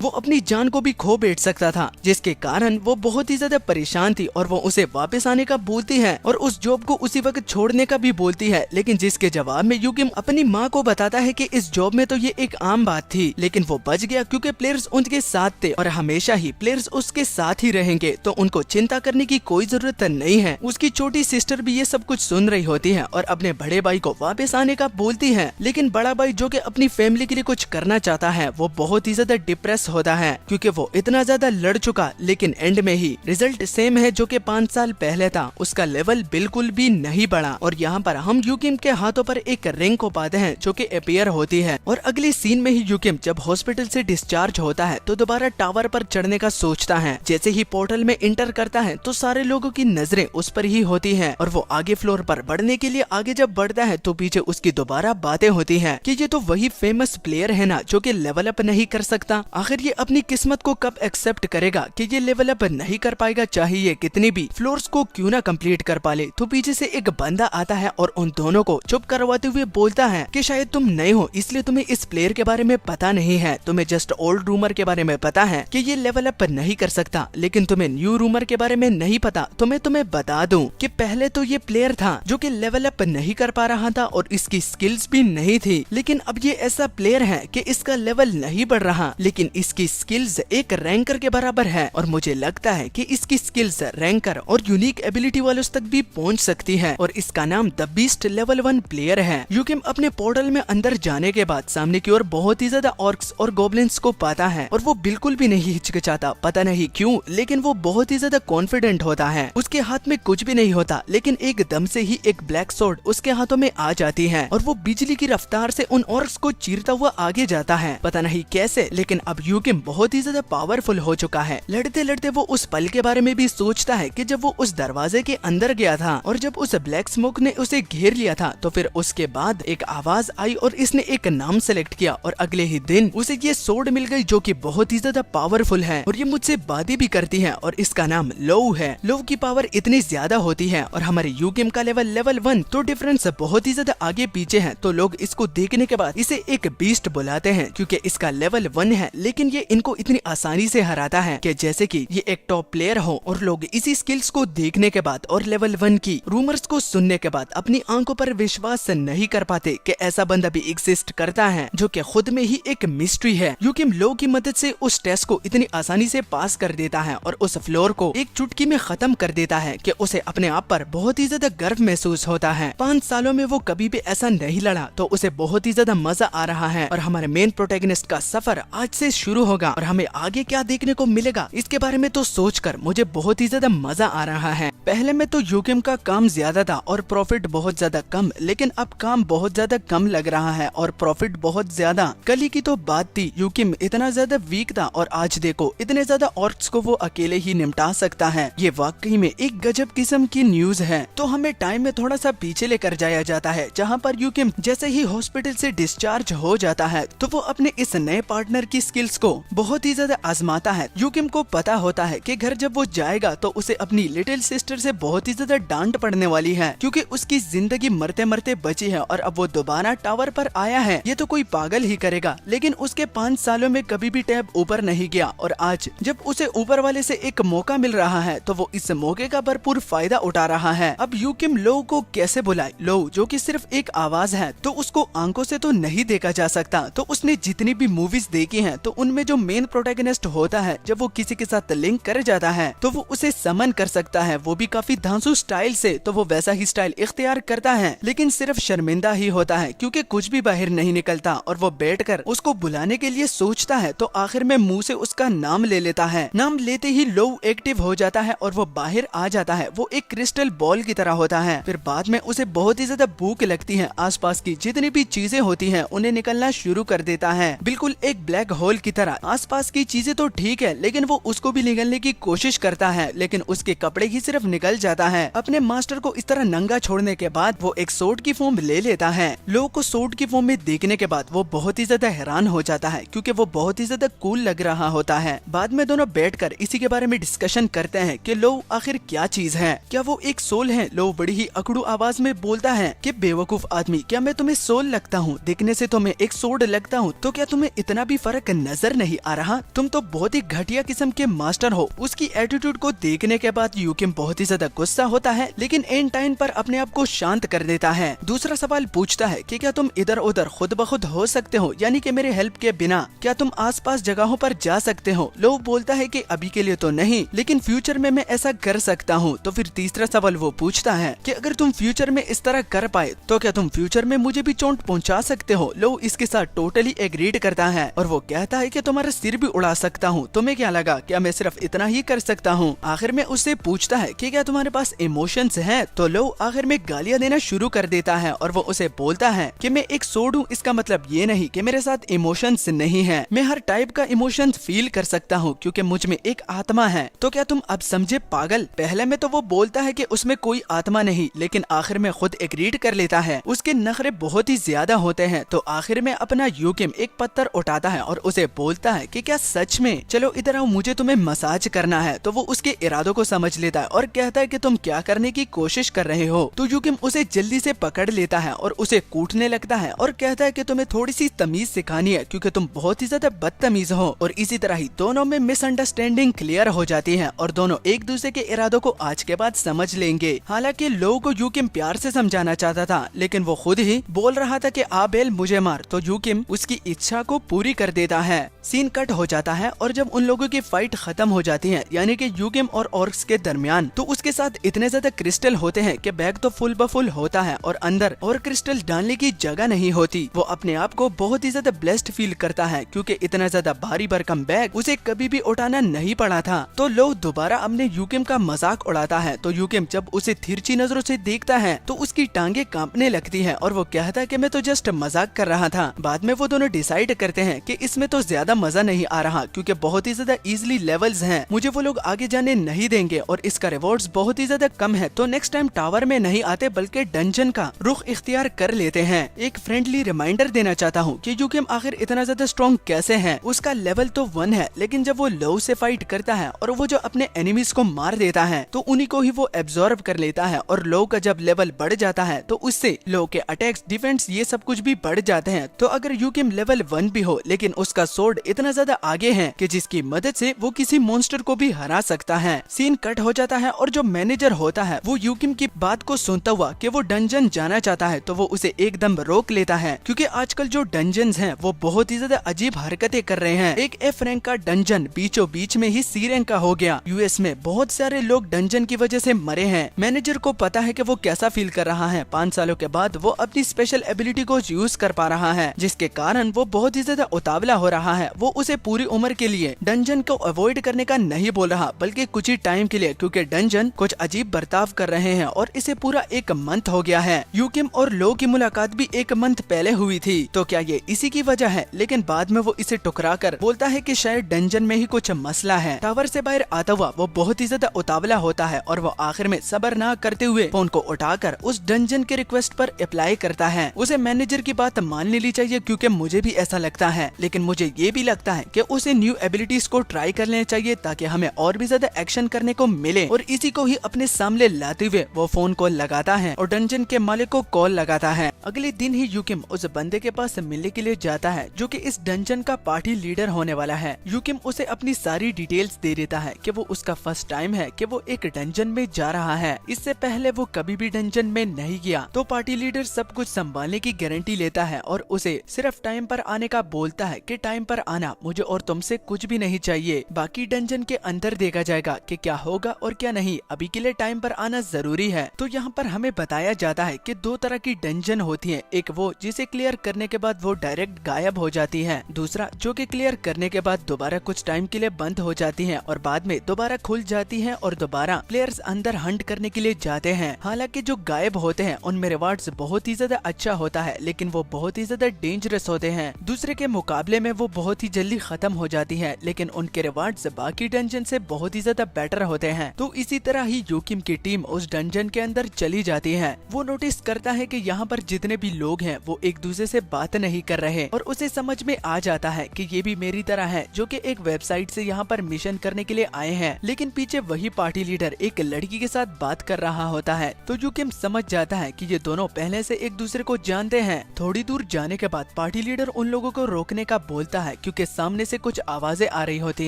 वो अपनी जान को भी खो बैठ सकता था, जिसके कारण वो बहुत ही ज्यादा परेशान थी और वो उसे वापस आने का बोलती है और उस जॉब को उसी वक्त छोड़ने का भी बोलती है। लेकिन जिसके जवाब में यूकिम अपनी माँ को बताता है कि इस जॉब में तो ये एक आम बात थी, लेकिन वो बच गया क्योंकि प्लेयर्स उनके साथ थे और हमेशा ही प्लेयर्स उसके साथ ही रहेंगे, तो उनको चिंता करने की कोई जरूरत नहीं है। उसकी छोटी सिस्टर भी ये सब कुछ सुन रही होती है और अपने बड़े भाई को वापस आने का बोलती है। लेकिन बड़ा भाई जो कि अपनी फैमिली के लिए कुछ करना चाहता है, वो बहुत ही ज्यादा डिप्रेस होता है क्योंकि वो इतना ज्यादा लड़ चुका, लेकिन एंड में ही रिजल्ट सेम है जो कि 5 साल पहले था। उसका लेवल बिल्कुल भी नहीं बढ़ा और यहाँ पर हम यूकिम के हाथों पर एक रिंग को पाते हैं जो कि अपीयर होती है और अगले सीन में ही यूकिम जब हॉस्पिटल से डिस्चार्ज होता है तो दोबारा टावर पर चढ़ने का सोचता है। जैसे ही पोर्टल में इंटर करता है तो सारे लोगों की नजरें उस पर ही होती हैं और वो आगे फ्लोर पर बढ़ने के लिए आगे जब बढ़ता है तो पीछे उसकी दोबारा बातें होती हैं कि ये तो वही फेमस प्लेयर है ना जो कि लेवल अप नहीं कर सकता। आखिर ये अपनी किस्मत को कब एक्सेप्ट करेगा कि ये लेवल अप नहीं कर पाएगा, चाहे ये कितनी भी फ्लोर्स को क्यों ना कंप्लीट कर पाले। तो पीछे से एक बंदा आता है और उन दोनों को चुप करवाते हुए बोलता है कि शायद तुम नए हो इसलिए तुम्हें इस प्लेयर के बारे में पता नहीं है, तुम्हें जस्ट ओल्ड रूमर के बारे में पता है कि ये लेवल अप नहीं कर सकता, लेकिन तुम्हें न्यू रूमर के बारे में नहीं पता। तो मैं तुम्हें बता दूं कि पहले तो ये प्लेयर था जो कि लेवल अप नहीं कर पा रहा था और इसकी स्किल्स भी नहीं थी, लेकिन अब ये ऐसा प्लेयर है कि इसका लेवल नहीं बढ़ रहा, लेकिन इसकी स्किल्स एक रैंकर के बराबर है और मुझे लगता है कि इसकी स्किल्स रैंकर और यूनिक एबिलिटी वालों तक भी पहुंच सकती है और इसका नाम द बीस्ट लेवल 1 प्लेयर है। यूकिम अपने पोर्टल में अंदर जाने के बाद सामने की ओर बहुत ही ज्यादा ऑर्क्स और गोब्लिन्स को पाता है और वो बिल्कुल भी नहीं हिचकिचाता, पता नहीं क्यों, लेकिन वो बहुत ही ज्यादा कॉन्फिडेंट होता है। उसके हाथ में कुछ भी नहीं होता, लेकिन एकदम से ही एक ब्लैक सोर्ड उसके हाथों में आ जाती है और वो बिजली की रफ्तार से उन ऑर्क्स को चीरता हुआ आगे जाता है, पता नहीं कैसे, लेकिन अब यूकिम बहुत ही ज्यादा पावरफुल हो चुका है। लड़ते लड़ते वो उस पल के बारे में भी सोचता है कि जब वो उस दरवाजे के अंदर गया था और जब उस ब्लैक स्मोक ने उसे घेर लिया था, तो फिर उसके बाद एक आवाज आई और इसने एक नाम सेलेक्ट किया और अगले ही दिन उसे ये सोर्ड मिल गई जो कि बहुत ही ज्यादा पावरफुल है और ये मुझसे बातें भी करती है और इसका नाम लोव है। लोव की पावर इतनी ज्यादा होती है और हमारे यूकिम का लेवल 1, तो डिफरेंस बहुत ही ज्यादा आगे पीछे है। तो लोग इसको देखने के बाद इसे एक बीस्ट बुलाते हैं क्योंकि इसका लेवल 1 है, लेकिन ये इनको इतनी आसानी से हराता है कि जैसे कि ये एक टॉप प्लेयर हो। और लोग इसी स्किल्स को देखने के बाद और लेवल 1 की रूमर्स को सुनने के बाद अपनी आंखों पर विश्वास नहीं कर पाते कि ऐसा बंदा भी एग्जिस्ट करता है जो कि खुद में ही एक मिस्ट्री है। यूकिम लोव की मदद से उस टेस्ट को इतनी आसानी से पास कर देता है और उस फ्लोर को एक चुटकी में खत्म कर देता है कि उसे अपने आप पर बहुत ही ज्यादा गर्व महसूस होता है। 5 सालों में वो कभी भी ऐसा नहीं लड़ा, तो उसे बहुत ही ज्यादा मजा आ रहा है और हमारे मेन प्रोटैगनिस्ट का सफर आज से शुरू होगा और हमें आगे क्या देखने को मिलेगा इसके बारे में तो सोचकर मुझे बहुत ही ज्यादा मजा आ रहा है। पहले में तो यूकिम का काम ज्यादा था और प्रॉफिट बहुत ज्यादा कम, लेकिन अब काम बहुत ज्यादा कम लग रहा है और प्रॉफिट बहुत ज्यादा। कल ही की तो बात थी, यूकिम इतना ज्यादा वीक था और आज देखो इतने ज्यादा ऑर्क्स को वो अकेले ही निपटा सकता है। ये वाकई में एक गजब किस्म की न्यूज है। तो हमें टाइम में थोड़ा सा पीछे लेकर जाया जाता है, जहाँ पर यूकिम जैसे ही हॉस्पिटल से डिस्चार्ज हो जाता है तो वो अपने इस नए पार्टनर की स्किल्स को बहुत ही ज्यादा आजमाता है। यूकिम को पता होता है कि घर जब वो जाएगा तो उसे अपनी लिटिल सिस्टर से बहुत ही ज्यादा डांट पड़ने वाली है क्योंकि उसकी जिंदगी मरते मरते बची है और अब वो दोबारा टावर पर आया है। ये तो कोई पागल ही करेगा, लेकिन उसके 5 सालों में कभी भी टैब ऊपर नहीं गया और आज जब उसे ऊपर वाले से एक मौका मिल रहा है तो वो इस मौके का भरपूर फायदा उठा रहा है। अब यूकिम लोव को कैसे बुलाए? लोव जो कि सिर्फ एक आवाज है तो उसको आंखों से तो नहीं देखा जा सकता, तो उसने जितनी भी मूवीज देखी हैं तो उनमें जो मेन प्रोटैगनिस्ट होता है जब वो किसी के साथ लिंक कर जाता है तो वो उसे समन कर सकता है, वो भी काफी धांसू स्टाइल से। तो वो वैसा ही स्टाइल इख्तियार करता है, लेकिन सिर्फ शर्मिंदा ही होता है क्योंकि कुछ भी बाहर नहीं निकलता और वो बैठकर उसको बुलाने के लिए सोचता है तो आखिर में मुंह से उसका नाम ले लेता है। नाम लेते ही लोव एक्टिव हो जाता है और वो बाहर आ जाता है। वो एक क्रिस्टल बॉल की तरह होता है। फिर बाद में उसे बहुत ही ज्यादा भूख लगती है, आसपास की जितनी भी चीजें होती हैं उन्हें निकलना शुरू कर देता है, बिल्कुल एक ब्लैक होल की तरह। आसपास की चीजें तो ठीक है, लेकिन वो उसको भी निगलने की कोशिश करता है, लेकिन उसके कपड़े ही सिर्फ निकल जाता है। अपने मास्टर को इस तरह नंगा छोड़ने के बाद वो एक सोर्ड की फॉर्म ले लेता है। लोव को सोर्ड की फॉर्म में देखने के बाद वो बहुत ही ज्यादा हैरान हो जाता है क्योंकि वो बहुत ही ज्यादा कूल लग रहा होता है। बाद में दोनों बैठकर इसी के बारे में डिस्कशन करते हैं कि लोव आखिर क्या चीज है, क्या वो एक सोल है? लोव बड़ी ही अकड़ू आवाज में बोलता है कि बेवकूफ आदमी, क्या मैं तुम्हें मैं सोल लगता हूँ, दिखने से तो मैं एक सोड लगता हूँ, तो क्या तुम्हें इतना भी फर्क नजर नहीं आ रहा? तुम तो बहुत ही घटिया किस्म के मास्टर हो। उसकी एटीट्यूड को देखने के बाद यूकिम बहुत ही ज्यादा गुस्सा होता है, लेकिन एंड टाइम पर अपने आप को शांत कर देता है। दूसरा सवाल पूछता है कि क्या तुम इधर उधर खुद ब खुद हो सकते हो, यानी कि मेरे हेल्प के बिना क्या तुम आसपास जगहों पर जा सकते हो? लो बोलता है कि अभी के लिए तो नहीं, लेकिन फ्यूचर में मैं ऐसा कर सकता हूँ। तो फिर तीसरा सवाल वो पूछता है कि अगर तुम फ्यूचर में इस तरह कर पाए तो क्या तुम फ्यूचर में मुझे भी चोट पहुँचा सकते हो? लो इसके साथ टोटली एग्रीड करता है और वो कहता है कि तुम्हारा सिर भी उड़ा सकता हूँ। तुम्हें क्या लगा क्या मैं सिर्फ इतना ही कर सकता हूँ? आखिर में उससे पूछता है कि क्या तुम्हारे पास इमोशंस हैं? तो लो आखिर में गालियाँ देना शुरू कर देता है और वो उसे बोलता है कि मैं एक सोड हूँ, इसका मतलब ये नहीं कि मेरे साथ इमोशंस नहीं है। मैं हर टाइप का इमोशंस फील कर सकता हूँ क्योंकि मुझ में एक आत्मा है। तो क्या तुम अब समझे पागल? पहले में तो वो बोलता है कि उसमें कोई आत्मा नहीं, लेकिन आखिर में खुद एग्रीड कर लेता है। उसके नखरे बहुत ही ज्यादा होते हैं। तो आखिर में अपना यूकिम एक पत्थर उठाता है और उसे बोलता है कि क्या सच में? चलो इधर आओ, मुझे तुम्हें मसाज करना है। तो वो उसके इरादों को समझ लेता है और कहता है कि तुम क्या करने की कोशिश कर रहे हो? तो यूकिम उसे जल्दी से पकड़ लेता है और उसे कूटने लगता है और कहता है कि तुम्हें थोड़ी सी तमीज सिखानी है क्योंकि तुम बहुत ही ज्यादा बदतमीज हो। और इसी तरह ही दोनों में मिसअंडरस्टैंडिंग क्लियर हो जाती है और दोनों एक दूसरे के इरादों को आज के बाद समझ लेंगे। हालांकि लोगों को यूकिम प्यार से समझाना चाहता था, लेकिन वो खुद ही बोल रहा था कि आबेल मुझे मार। तो यूकिम उसकी इच्छा को पूरी कर देता है। सीन कट हो जाता है और जब उन लोगों की फाइट खत्म हो जाती है, यानी कि यूकिम और ऑर्क्स के दरमियान, तो उसके साथ इतने ज्यादा क्रिस्टल होते हैं कि बैग तो फुल ब फुल होता है और अंदर और क्रिस्टल डालने की जगह नहीं होती। वो अपने आप को बहुत ही ज्यादा ब्लेस्ड फील करता है क्योंकि इतना ज्यादा भारी भरकम बैग उसे कभी भी उठाना नहीं पड़ा था। तो लोग दोबारा अपने यूकिम का मजाक उड़ाता है। तो यूकिम जब उसे तिरछी नजरों से देखता है तो उसकी टांगे कांपने लगती है और वो कहता है कि मैं तो जस्ट मजाक कर रहा था। बाद में वो दोनों डिसाइड करते हैं कि इसमें तो ज्यादा मजा नहीं आ रहा क्योंकि बहुत ही ज्यादा इजीली लेवल्स हैं, मुझे वो लोग आगे जाने नहीं देंगे और इसका रिवॉर्ड्स बहुत ही ज्यादा कम है। तो नेक्स्ट टाइम टावर में नहीं आते बल्कि डंजन का रुख इख्तियार कर लेते हैं। एक फ्रेंडली रिमाइंडर देना चाहता हूँ कि यूकिम आखिर इतना ज्यादा स्ट्रॉन्ग कैसे है। उसका लेवल तो 1 है, लेकिन जब वो लो से फाइट करता है और वो जो अपने एनिमीज को मार देता है तो उन्हीं को ही वो एब्जॉर्ब कर लेता है। और लो का जब लेवल बढ़ जाता है तो उससे लो के अटैक्स, डिफेंस, ये सब कुछ भी बढ़ जाते हैं। तो अगर यूकिम लेवल 1 भी हो लेकिन उसका सोर्ड इतना ज्यादा आगे है कि जिसकी मदद से वो किसी मॉन्स्टर को भी हरा सकता है। सीन कट हो जाता है और जो मैनेजर होता है वो यूकिम की बात को सुनता हुआ कि वो डंजन जाना चाहता है तो वो उसे एकदम रोक लेता है क्योंकि आजकल जो डंजन्स हैं वो बहुत ही ज्यादा अजीब हरकतें कर रहे हैं। एक F रैंक का डंजन बीचों बीच में ही C रैंक का हो गया। यूएस में बहुत सारे लोग डंजन की वजह से मरे हैं। मैनेजर को पता है कि वो कैसा फील कर रहा है। 5 सालों के बाद वो अपनी स्पेशल एबिलिटी को यूज कर पा रहा है, जिसके कारण वो बहुत ही ज्यादा उतावला हो रहा है। वो उसे पूरी उम्र के लिए डंजन को अवॉइड करने का नहीं बोल रहा बल्कि कुछ ही टाइम के लिए, क्योंकि डंजन कुछ अजीब बर्ताव कर रहे हैं और इसे पूरा 1 मंथ हो गया है। यूकिम और लो की मुलाकात भी 1 मंथ पहले हुई थी। तो क्या ये इसी की वजह है? लेकिन बाद में वो इसे टुकरा कर बोलता है कि शायद डंजन में ही कुछ मसला है। टावर से बाहर आता हुआ वो बहुत ही ज्यादा उतावला होता है और वो आखिर में सब्र ना करते हुए फोन को उठाकर उस डंजन के रिक्वेस्ट पर अप्लाई करता है। उसे मैनेजर की बात मान लेनी चाहिए क्योंकि मुझे भी ऐसा लगता है, लेकिन मुझे ये भी लगता है कि उसे न्यू एबिलिटीज को ट्राई कर लेना चाहिए ताकि हमें और भी ज्यादा एक्शन करने को मिले। और इसी को ही अपने सामने लाते हुए वो फोन कॉल लगाता है और डंजन के मालिक को कॉल लगाता है। अगले दिन ही यूकिम उस बंदे के पास मिलने के लिए जाता है जो कि इस डंजन का पार्टी लीडर होने वाला है। यूकिम उसे अपनी सारी डिटेल्स दे देता है कि वो उसका फर्स्ट टाइम है कि वो एक डंजन में जा रहा है। इससे पहले वो कभी भी डंजन में नहीं गया। तो पार्टी लीडर सब कुछ संभालने की गारंटी लेता है और उसे सिर्फ टाइम पर आने का बोलता है कि टाइम पर आना, मुझे और तुमसे कुछ भी नहीं चाहिए। बाकी डंजन के अंदर देखा जाएगा कि क्या होगा और क्या नहीं। अभी के लिए टाइम पर आना जरूरी है। तो यहाँ पर हमें बताया जाता है कि 2 तरह की डंजन होती है। एक वो जिसे क्लियर करने के बाद वो डायरेक्ट गायब हो जाती है। दूसरा जो कि क्लियर करने के बाद दोबारा कुछ टाइम के लिए बंद हो जाती है और बाद में दोबारा खुल जाती है और दोबारा प्लेयर्स अंदर हंट करने के लिए जाते हैं। हालांकि जो गायब होते हैं उनमें रिवार्ड्स बहुत ही ज्यादा अच्छा होता है, लेकिन वो बहुत ही ज्यादा डेंजरस होते हैं। दूसरे के मुकाबले में वो बहुत ही जल्दी खत्म हो जाती है, लेकिन उनके रिवार्ड्स बाकी डंजन से बहुत ही ज्यादा बेटर होते हैं। तो इसी तरह ही यूकिम की टीम उस डंजन के अंदर चली जाती है। वो नोटिस करता है कि यहाँ पर जितने भी लोग हैं वो एक दूसरे से बात नहीं कर रहे और उसे समझ में आ जाता है कि ये भी मेरी तरह है जो कि एक वेबसाइट से यहाँ पर मिशन करने के लिए आए हैं। लेकिन पीछे वही पार्टी लीडर एक लड़की के साथ बात कर रहा होता है। तो यूकिम समझ जाता है कि ये दोनों पहले से एक दूसरे दूसरे को जानते हैं। थोड़ी दूर जाने के बाद पार्टी लीडर उन लोगों को रोकने का बोलता है क्योंकि सामने से कुछ आवाजें आ रही होती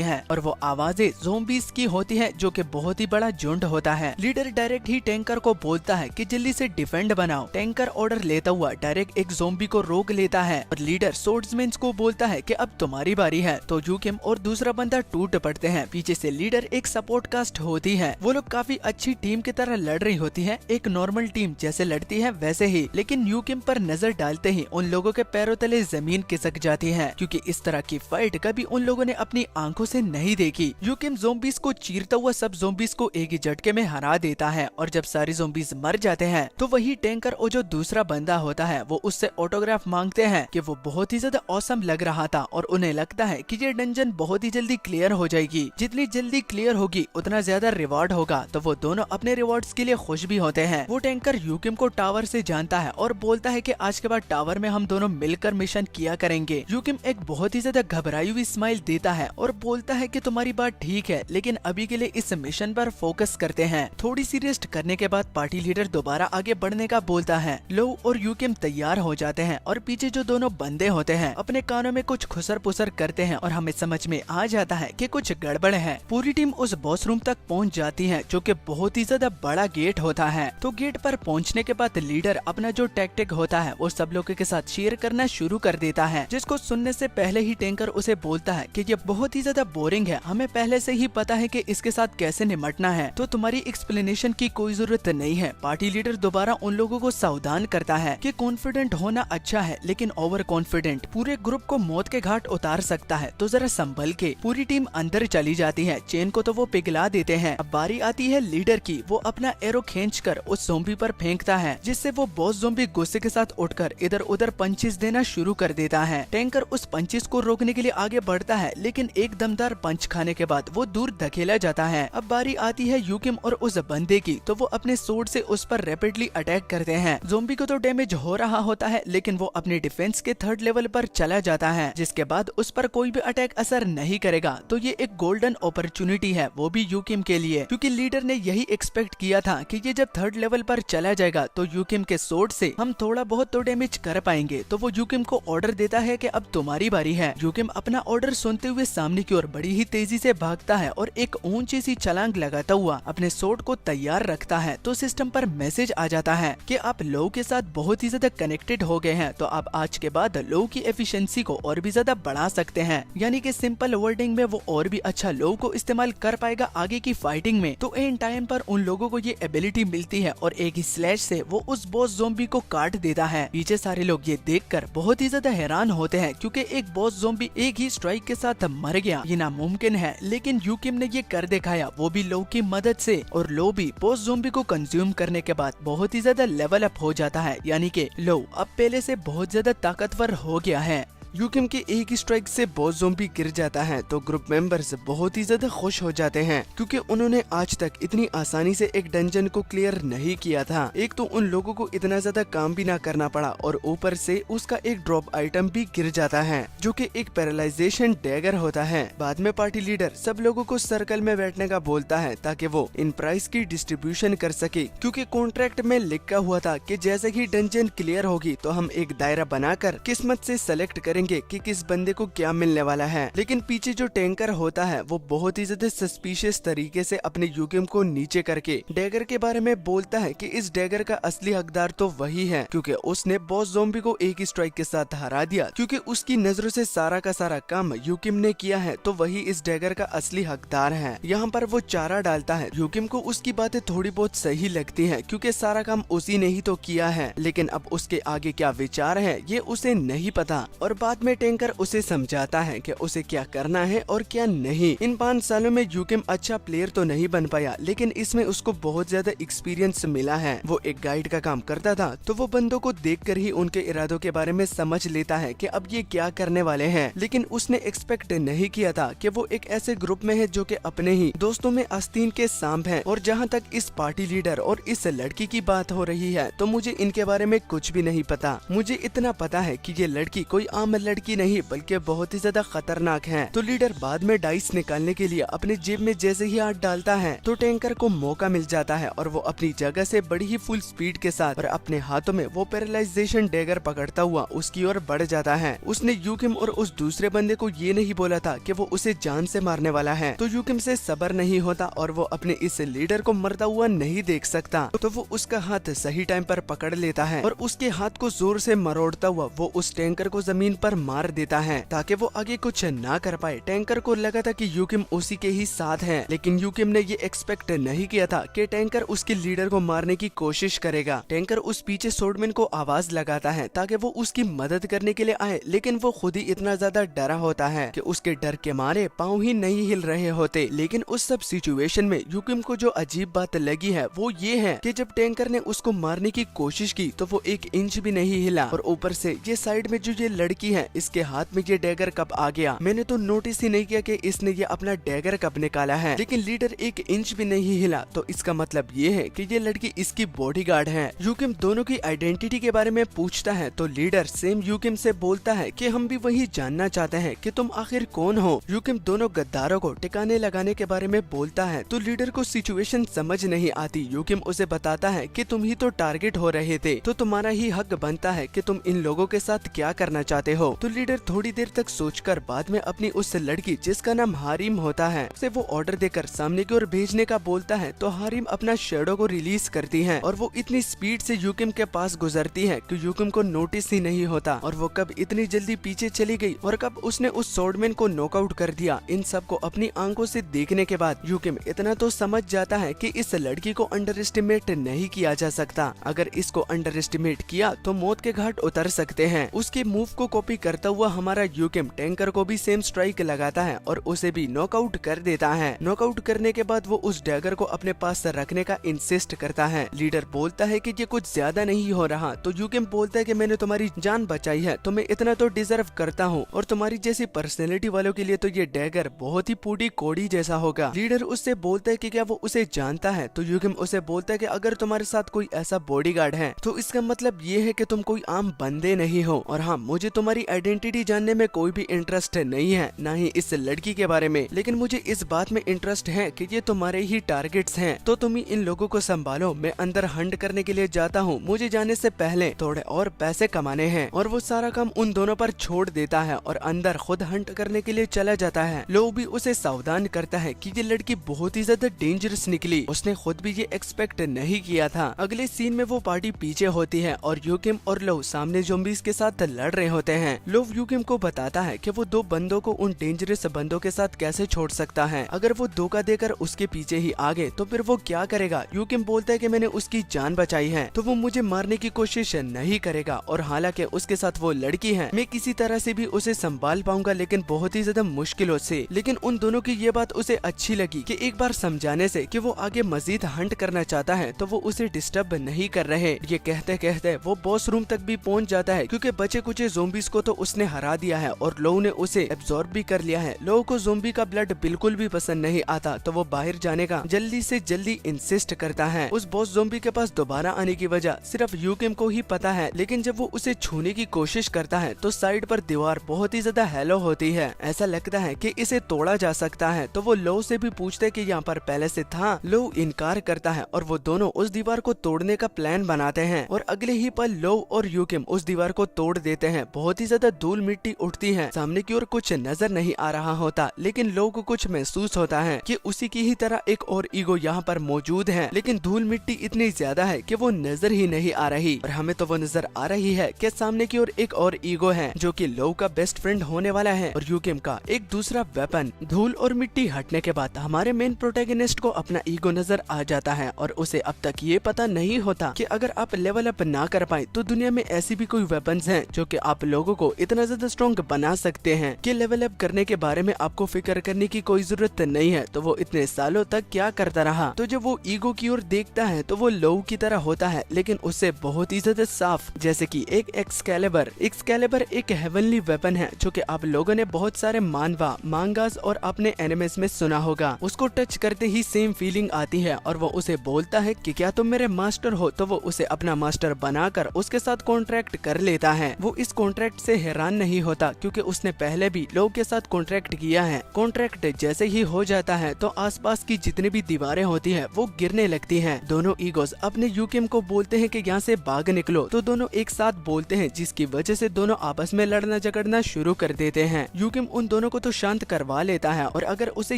हैं और वो आवाजें ज़ॉम्बीज़ की होती हैं जो कि बहुत ही बड़ा झुंड होता है। लीडर डायरेक्ट ही टैंकर को बोलता है कि जल्दी से डिफेंड बनाओ। टैंकर ऑर्डर लेता हुआ डायरेक्ट एक ज़ॉम्बी को रोक लेता है और लीडर सोर्ड्समैन को बोलता है कि अब तुम्हारी बारी है। तो यूकिम और दूसरा बंदा टूट पड़ते हैं। पीछे से लीडर एक सपोर्ट कास्ट होती है। वो लोग काफी अच्छी टीम की तरह लड़ रही होती है, एक नॉर्मल टीम जैसे लड़ती है वैसे ही। लेकिन यूकिम पर नजर डालते ही उन लोगों के पैरों तले जमीन खिसक जाती है क्योंकि इस तरह की फाइट कभी उन लोगों ने अपनी आंखों से नहीं देखी। यूकिम ज़ॉम्बीज़ को चीरता हुआ सब ज़ॉम्बीज़ को एक ही झटके में हरा देता है और जब सारे ज़ॉम्बीज़ मर जाते हैं तो वही टैंकर और जो दूसरा बंदा होता है वो उससे ऑटोग्राफ मांगते हैं कि वो बहुत ही ज्यादा औसम लग रहा था और उन्हें लगता है कि ये डंजन बहुत ही जल्दी क्लियर हो जाएगी। जितनी जल्दी क्लियर होगी उतना ज्यादा रिवॉर्ड होगा। तो वो दोनों अपने रिवॉर्ड्स के लिए खुश भी होते हैं। वो टैंकर यूकिम को टावर से जानता है और बोलता है कि आज के बाद टावर में हम दोनों मिलकर मिशन किया करेंगे। यूकिम एक बहुत ही ज्यादा घबराई हुई स्माइल देता है और बोलता है कि तुम्हारी बात ठीक है, लेकिन अभी के लिए इस मिशन पर फोकस करते हैं। थोड़ी सी रेस्ट करने के बाद पार्टी लीडर दोबारा आगे बढ़ने का बोलता है। लो और यूकिम तैयार हो जाते हैं और पीछे जो दोनों बंदे होते हैं अपने कानों में कुछ खुसर पुसर करते हैं और हमें समझ में आ जाता है कि कुछ गड़बड़ है। पूरी टीम उस बॉस रूम तक पहुंच जाती है जो कि बहुत ही ज्यादा बड़ा गेट होता है। तो गेट पर पहुंचने के बाद लीडर अपना जो टैक्टिक होता है वो सब लोगों के साथ शेयर करना शुरू कर देता है, जिसको सुनने से पहले ही टैंकर उसे बोलता है कि ये बहुत ही ज्यादा बोरिंग है, हमें पहले से ही पता है कि इसके साथ कैसे निपटना है, तो तुम्हारी एक्सप्लेनेशन की कोई जरूरत नहीं है। पार्टी लीडर दोबारा उन लोगों को सावधान करता है कि कॉन्फिडेंट होना अच्छा है लेकिन ओवर कॉन्फिडेंट पूरे ग्रुप को मौत के घाट उतार सकता है, तो जरा संभल के। पूरी टीम अंदर चली जाती है। चेन को तो वो पिघला देते हैं। अब बारी आती है लीडर की। वो अपना एरो खींचकर उस ज़ॉम्बी पर फेंकता है, जिससे वो बॉस ज़ॉम्बी गुस्से के साथ उठकर इधर उधर पंचेस देना शुरू कर देता है। टैंकर उस पंचेस को रोकने के लिए आगे बढ़ता है लेकिन एक दमदार पंच खाने के बाद वो दूर धकेला जाता है। अब बारी आती है यूकिम और उस बंदे की। तो वो अपने सोर्ड से उस पर रैपिडली अटैक करते हैं। ज़ॉम्बी को तो डैमेज हो रहा होता है लेकिन वो अपने डिफेंस के 3rd लेवल पर चला जाता है, जिसके बाद उस पर कोई भी अटैक असर नहीं करेगा। तो ये एक गोल्डन अपॉर्चुनिटी है, वो भी यूकिम के लिए, क्योंकि लीडर ने यही एक्सपेक्ट किया था कि ये जब 3rd लेवल पर चला जाएगा तो यूकिम के सोर्ड से हम थोड़ा बहुत तो डैमेज कर पाएंगे। तो वो यूकिम को ऑर्डर देता है कि अब तुम्हारी बारी है। यूकिम अपना ऑर्डर सुनते हुए सामने की ओर बड़ी ही तेजी से भागता है और एक ऊंची सी छलांग लगाता हुआ अपने सोर्ड को तैयार रखता है। तो सिस्टम पर मैसेज आ जाता है कि आप लोगों के साथ बहुत ही ज्यादा कनेक्टेड हो गए हैं, तो आप आज के बाद लोगों की एफिशिएंसी को और भी ज्यादा बढ़ा सकते हैं। यानी कि सिंपल वर्डिंग में वो और भी अच्छा लोगों को इस्तेमाल कर पाएगा आगे की फाइटिंग में। तो एंड टाइम पर उन लोगों को ये एबिलिटी मिलती है और एक ही स्लैश से वो उस बॉस ज़ॉम्बी को काट देता है। पीछे सारे लोग ये देखकर बहुत ही ज्यादा हैरान होते हैं क्योंकि एक बॉस ज़ॉम्बी एक ही स्ट्राइक के साथ मर गया, ये नामुमकिन है। लेकिन यूकिम ने ये कर दिखाया, वो भी लो की मदद से। और लो भी बॉस ज़ॉम्बी को कंज्यूम करने के बाद बहुत ही ज्यादा लेवल अप हो जाता है, यानी कि लो अब पहले से बहुत ज्यादा ताकतवर हो गया है। यूकिम के एक ही स्ट्राइक से बॉस ज़ॉम्बी गिर जाता है तो ग्रुप मेंबर्स बहुत ही ज्यादा खुश हो जाते हैं क्योंकि उन्होंने आज तक इतनी आसानी से एक डंजन को क्लियर नहीं किया था। एक तो उन लोगों को इतना ज्यादा काम भी ना करना पड़ा और ऊपर से उसका एक ड्रॉप आइटम भी गिर जाता है जो कि एक पैरालाइजेशन डैगर होता है। बाद में पार्टी लीडर सब लोगों को सर्कल में बैठने का बोलता है ताकि वो इन प्राइस की डिस्ट्रीब्यूशन कर सके, क्योंकि कॉन्ट्रैक्ट में लिखा हुआ था कि जैसे ही डंजन क्लियर होगी तो हम एक दायरा बनाकर किस्मत से सेलेक्ट करेंगे कि किस बंदे को क्या मिलने वाला है। लेकिन पीछे जो टैंकर होता है वो बहुत ही ज्यादा सस्पिशियस तरीके से अपने यूकिम को नीचे करके डैगर के बारे में बोलता है कि इस डैगर का असली हकदार तो वही है, क्योंकि उसने बॉस ज़ॉम्बी को एक ही स्ट्राइक के साथ हरा दिया। क्योंकि उसकी नजरों से सारा का सारा काम यूकिम ने किया है तो वही इस डैगर का असली हकदार है। यहाँ पर वो चारा डालता है। यूकिम को उसकी बातें थोड़ी बहुत सही लगती है क्योंकि सारा काम उसी ने ही तो किया है, लेकिन अब उसके आगे क्या विचार है ये उसे नहीं पता। और बाद में टैंकर उसे समझाता है कि उसे क्या करना है और क्या नहीं। इन 5 सालों में यूकिम अच्छा प्लेयर तो नहीं बन पाया, लेकिन इसमें उसको बहुत ज्यादा एक्सपीरियंस मिला है। वो एक गाइड का काम करता था तो वो बंदों को देखकर ही उनके इरादों के बारे में समझ लेता है कि अब ये क्या करने वाले हैं। लेकिन उसने एक्सपेक्ट नहीं किया था कि वो एक ऐसे ग्रुप में है जो कि अपने ही दोस्तों में आस्तीन के सांप हैं। और जहाँ तक इस पार्टी लीडर और इस लड़की की बात हो रही है तो मुझे इनके बारे में कुछ भी नहीं पता। मुझे इतना पता है कि ये लड़की कोई आम लड़की नहीं बल्कि बहुत ही ज्यादा खतरनाक है। तो लीडर बाद में डाइस निकालने के लिए अपने जेब में जैसे ही हाथ डालता है तो टैंकर को मौका मिल जाता है और वो अपनी जगह से बड़ी ही फुल स्पीड के साथ और अपने हाथों में वो पैरालाइजेशन डैगर पकड़ता हुआ उसकी ओर बढ़ जाता है। उसने यूकिम और उस दूसरे बंदे को ये नहीं बोला था कि वो उसे जान से मारने वाला है। तो यूकिम से सब्र नहीं होता और वो अपने इस लीडर को मरता हुआ नहीं देख सकता, तो वो उसका हाथ सही टाइम पर पकड़ लेता है और उसके हाथ को जोर से मरोड़ता हुआ वो उस टैंकर को जमीन पर मार देता है ताकि वो आगे कुछ ना कर पाए। टैंकर को लगा था कि यूकिम उसी के ही साथ है, लेकिन यूकिम ने ये एक्सपेक्ट नहीं किया था कि टैंकर उसके लीडर को मारने की कोशिश करेगा। टैंकर उस पीछे सोर्डमैन को आवाज लगाता है ताकि वो उसकी मदद करने के लिए आए, लेकिन वो खुद ही इतना ज्यादा डरा होता है कि उसके डर के मारे पाँव ही नहीं हिल रहे होते। लेकिन उस सब सिचुएशन में यूकिम को जो अजीब बात लगी है वो ये है कि जब टैंकर ने उसको मारने की कोशिश की तो वो 1 इंच भी नहीं हिला, और ऊपर से ये साइड में जो ये लड़की है इसके हाथ में ये डैगर कब आ गया, मैंने तो नोटिस ही नहीं किया कि इसने ये अपना डैगर कब निकाला है। लेकिन लीडर 1 इंच भी नहीं हिला, तो इसका मतलब ये है कि ये लड़की इसकी बॉडीगार्ड है। यूकिम दोनों की आइडेंटिटी के बारे में पूछता है तो लीडर सेम यूकिम से बोलता है कि हम भी वही जानना चाहते हैं कि तुम आखिर कौन हो। यूकिम दोनों गद्दारों को ठिकाने लगाने के बारे में बोलता है तो लीडर को सिचुएशन समझ नहीं आती। यूकिम उसे बताता है कि तुम ही तो टारगेट हो रहे थे, तो तुम्हारा ही हक बनता है कि तुम इन लोगों के साथ क्या करना चाहते हो। तो लीडर थोड़ी देर तक सोचकर बाद में अपनी उस लड़की जिसका नाम हारिम होता है उसे वो ऑर्डर देकर सामने की ओर भेजने का बोलता है। तो हारिम अपना शैडो को रिलीज करती है और वो इतनी स्पीड से यूकिम के पास गुजरती है कि यूकिम को नोटिस ही नहीं होता और वो कब इतनी जल्दी पीछे चली गई और कब उसने उस सोर्डमैन को नॉकआउट कर दिया। इन सब को अपनी आंखों से देखने के बाद यूकिम इतना तो समझ जाता है कि इस लड़की को अंडर एस्टिमेट नहीं किया जा सकता। अगर इसको अंडर एस्टिमेट किया तो मौत के घाट उतर सकते हैं। उसके मूव को कॉपी करता हुआ हमारा यूकिम टैंकर को भी सेम स्ट्राइक लगाता है और उसे भी नॉकआउट कर देता है। नॉकआउट करने के बाद वो उस डैगर को अपने पास रखने का इंसिस्ट करता है। लीडर बोलता है कि ये कुछ ज्यादा नहीं हो रहा, तो यूकिम बोलता है कि मैंने तुम्हारी जान बचाई है तो मैं इतना तो डिजर्व करता हूँ, और तुम्हारी जैसी पर्सनैलिटी वालों के लिए तो ये डैगर बहुत ही पूरी कोड़ी जैसा होगा। लीडर उससे बोलता है कि क्या वो उसे जानता है, तो यूकिम उसे बोलता है कि अगर तुम्हारे साथ कोई ऐसा बॉडीगार्ड है तो इसका मतलब ये है कि तुम कोई आम बंदे नहीं हो, और हाँ मुझे तुम्हारी आइडेंटिटी जानने में कोई भी इंटरेस्ट नहीं है, ना ही इस लड़की के बारे में, लेकिन मुझे इस बात में इंटरेस्ट है कि ये तुम्हारे ही टारगेट्स हैं, तो तुम ही इन लोगों को संभालो। मैं अंदर हंट करने के लिए जाता हूँ, मुझे जाने से पहले थोड़े और पैसे कमाने हैं। और वो सारा काम उन दोनों पर छोड़ देता है और अंदर खुद हंट करने के लिए चला जाता है। लोग भी उसे सावधान करता है कि ये लड़की बहुत ही ज्यादा डेंजरस निकली, उसने खुद भी ये एक्सपेक्ट नहीं किया था। अगले सीन में वो पार्टी पीछे होती है और यूकिम और लो सामने ज़ॉम्बीज़ के साथ लड़ रहे होते हैं। लो यूकिम को बताता है कि वो 2 बंदों को उन डेंजरस बंदों के साथ कैसे छोड़ सकता है। अगर वो धोखा देकर उसके पीछे ही आ गए तो फिर वो क्या करेगा। यूकिम बोलता है कि मैंने उसकी जान बचाई है तो वो मुझे मारने की कोशिश नहीं करेगा, और हालांकि उसके साथ वो लड़की है, मैं किसी तरह से भी उसे संभाल पाऊंगा, लेकिन बहुत ही ज्यादा मुश्किलों से। लेकिन उन दोनों की ये बात उसे अच्छी लगी कि एक बार समझाने से कि वो आगे मजीद हंट करना चाहता है तो वो उसे डिस्टर्ब नहीं कर रहे। ये कहते कहते वो बॉस रूम तक भी पहुंच जाता है क्योंकि बचे कुछ ज़ॉम्बीज़ को तो उसने हरा दिया है और लो ने उसे एब्जॉर्ब भी कर लिया है। लो को ज़ॉम्बी का ब्लड बिल्कुल भी पसंद नहीं आता, तो वो बाहर जाने का जल्दी से जल्दी इंसिस्ट करता है। उस बॉस ज़ॉम्बी के पास दोबारा आने की वजह सिर्फ यूकिम को ही पता है, लेकिन जब वो उसे छूने की कोशिश करता है तो साइड पर दीवार बहुत ही ज्यादा हेलो होती है। ऐसा लगता है कि इसे तोड़ा जा सकता है, तो वो लो से भी पूछते कि यहाँ पर पहले से था। लो इनकार करता है और वो दोनों उस दीवार को तोड़ने का प्लान बनाते हैं और अगले ही पल लो और यूकिम उस दीवार को तोड़ देते हैं। बहुत ही ज्यादा धूल मिट्टी उठती है, सामने की ओर कुछ नजर नहीं आ रहा होता, लेकिन लो को कुछ महसूस होता है कि उसी की ही तरह एक और ईगो यहाँ पर मौजूद है, लेकिन धूल मिट्टी इतनी ज्यादा है कि वो नजर ही नहीं आ रही। और हमें तो वो नजर आ रही है कि सामने की ओर एक और ईगो है जो कि लो का बेस्ट फ्रेंड होने वाला है और यूकिम का एक दूसरा वेपन। धूल और मिट्टी हटने के बाद हमारे मेन प्रोटैगनिस्ट को अपना ईगो नजर आ जाता है और उसे अब तक ये पता नहीं होता कि अगर आप लेवल अप ना कर पाए तो दुनिया में ऐसी भी कोई वेपन्स हैं जो कि आप लोगों को इतना ज्यादा स्ट्रॉन्ग बना सकते हैं कि लेवल अप करने के बारे में आपको फिक्र करने की कोई जरूरत नहीं है। तो वो इतने सालों तक क्या करता रहा। तो जब वो ईगो की ओर देखता है तो वो लो की तरह होता है, लेकिन उससे बहुत ही ज्यादा साफ, जैसे कि एक एक्सकैलिबर। एक्सकैलिबर एक हेवनली वेपन है जो कि आप लोगों ने बहुत सारे मानवा, मांगास और अपने एनिमेस में सुना होगा। उसको टच करते ही सेम फीलिंग आती है और वो उसे बोलता है कि क्या तुम मेरे मास्टर हो, तो वो उसे अपना मास्टर बनाकर उसके साथ कॉन्ट्रैक्ट कर लेता है। वो इस कॉन्ट्रैक्ट से उसे हैरान नहीं होता, क्योंकि उसने पहले भी लोगों के साथ कॉन्ट्रैक्ट किया है। कॉन्ट्रैक्ट जैसे ही हो जाता है तो आसपास की जितनी भी दीवारें होती है वो गिरने लगती हैं। दोनों ईगोस अपने यूकिम को बोलते हैं कि यहाँ से भाग निकलो, तो दोनों एक साथ बोलते हैं, जिसकी वजह से दोनों आपस में लड़ना झगड़ना शुरू कर देते हैं। यूकिम उन दोनों को तो शांत करवा लेता है और अगर उसे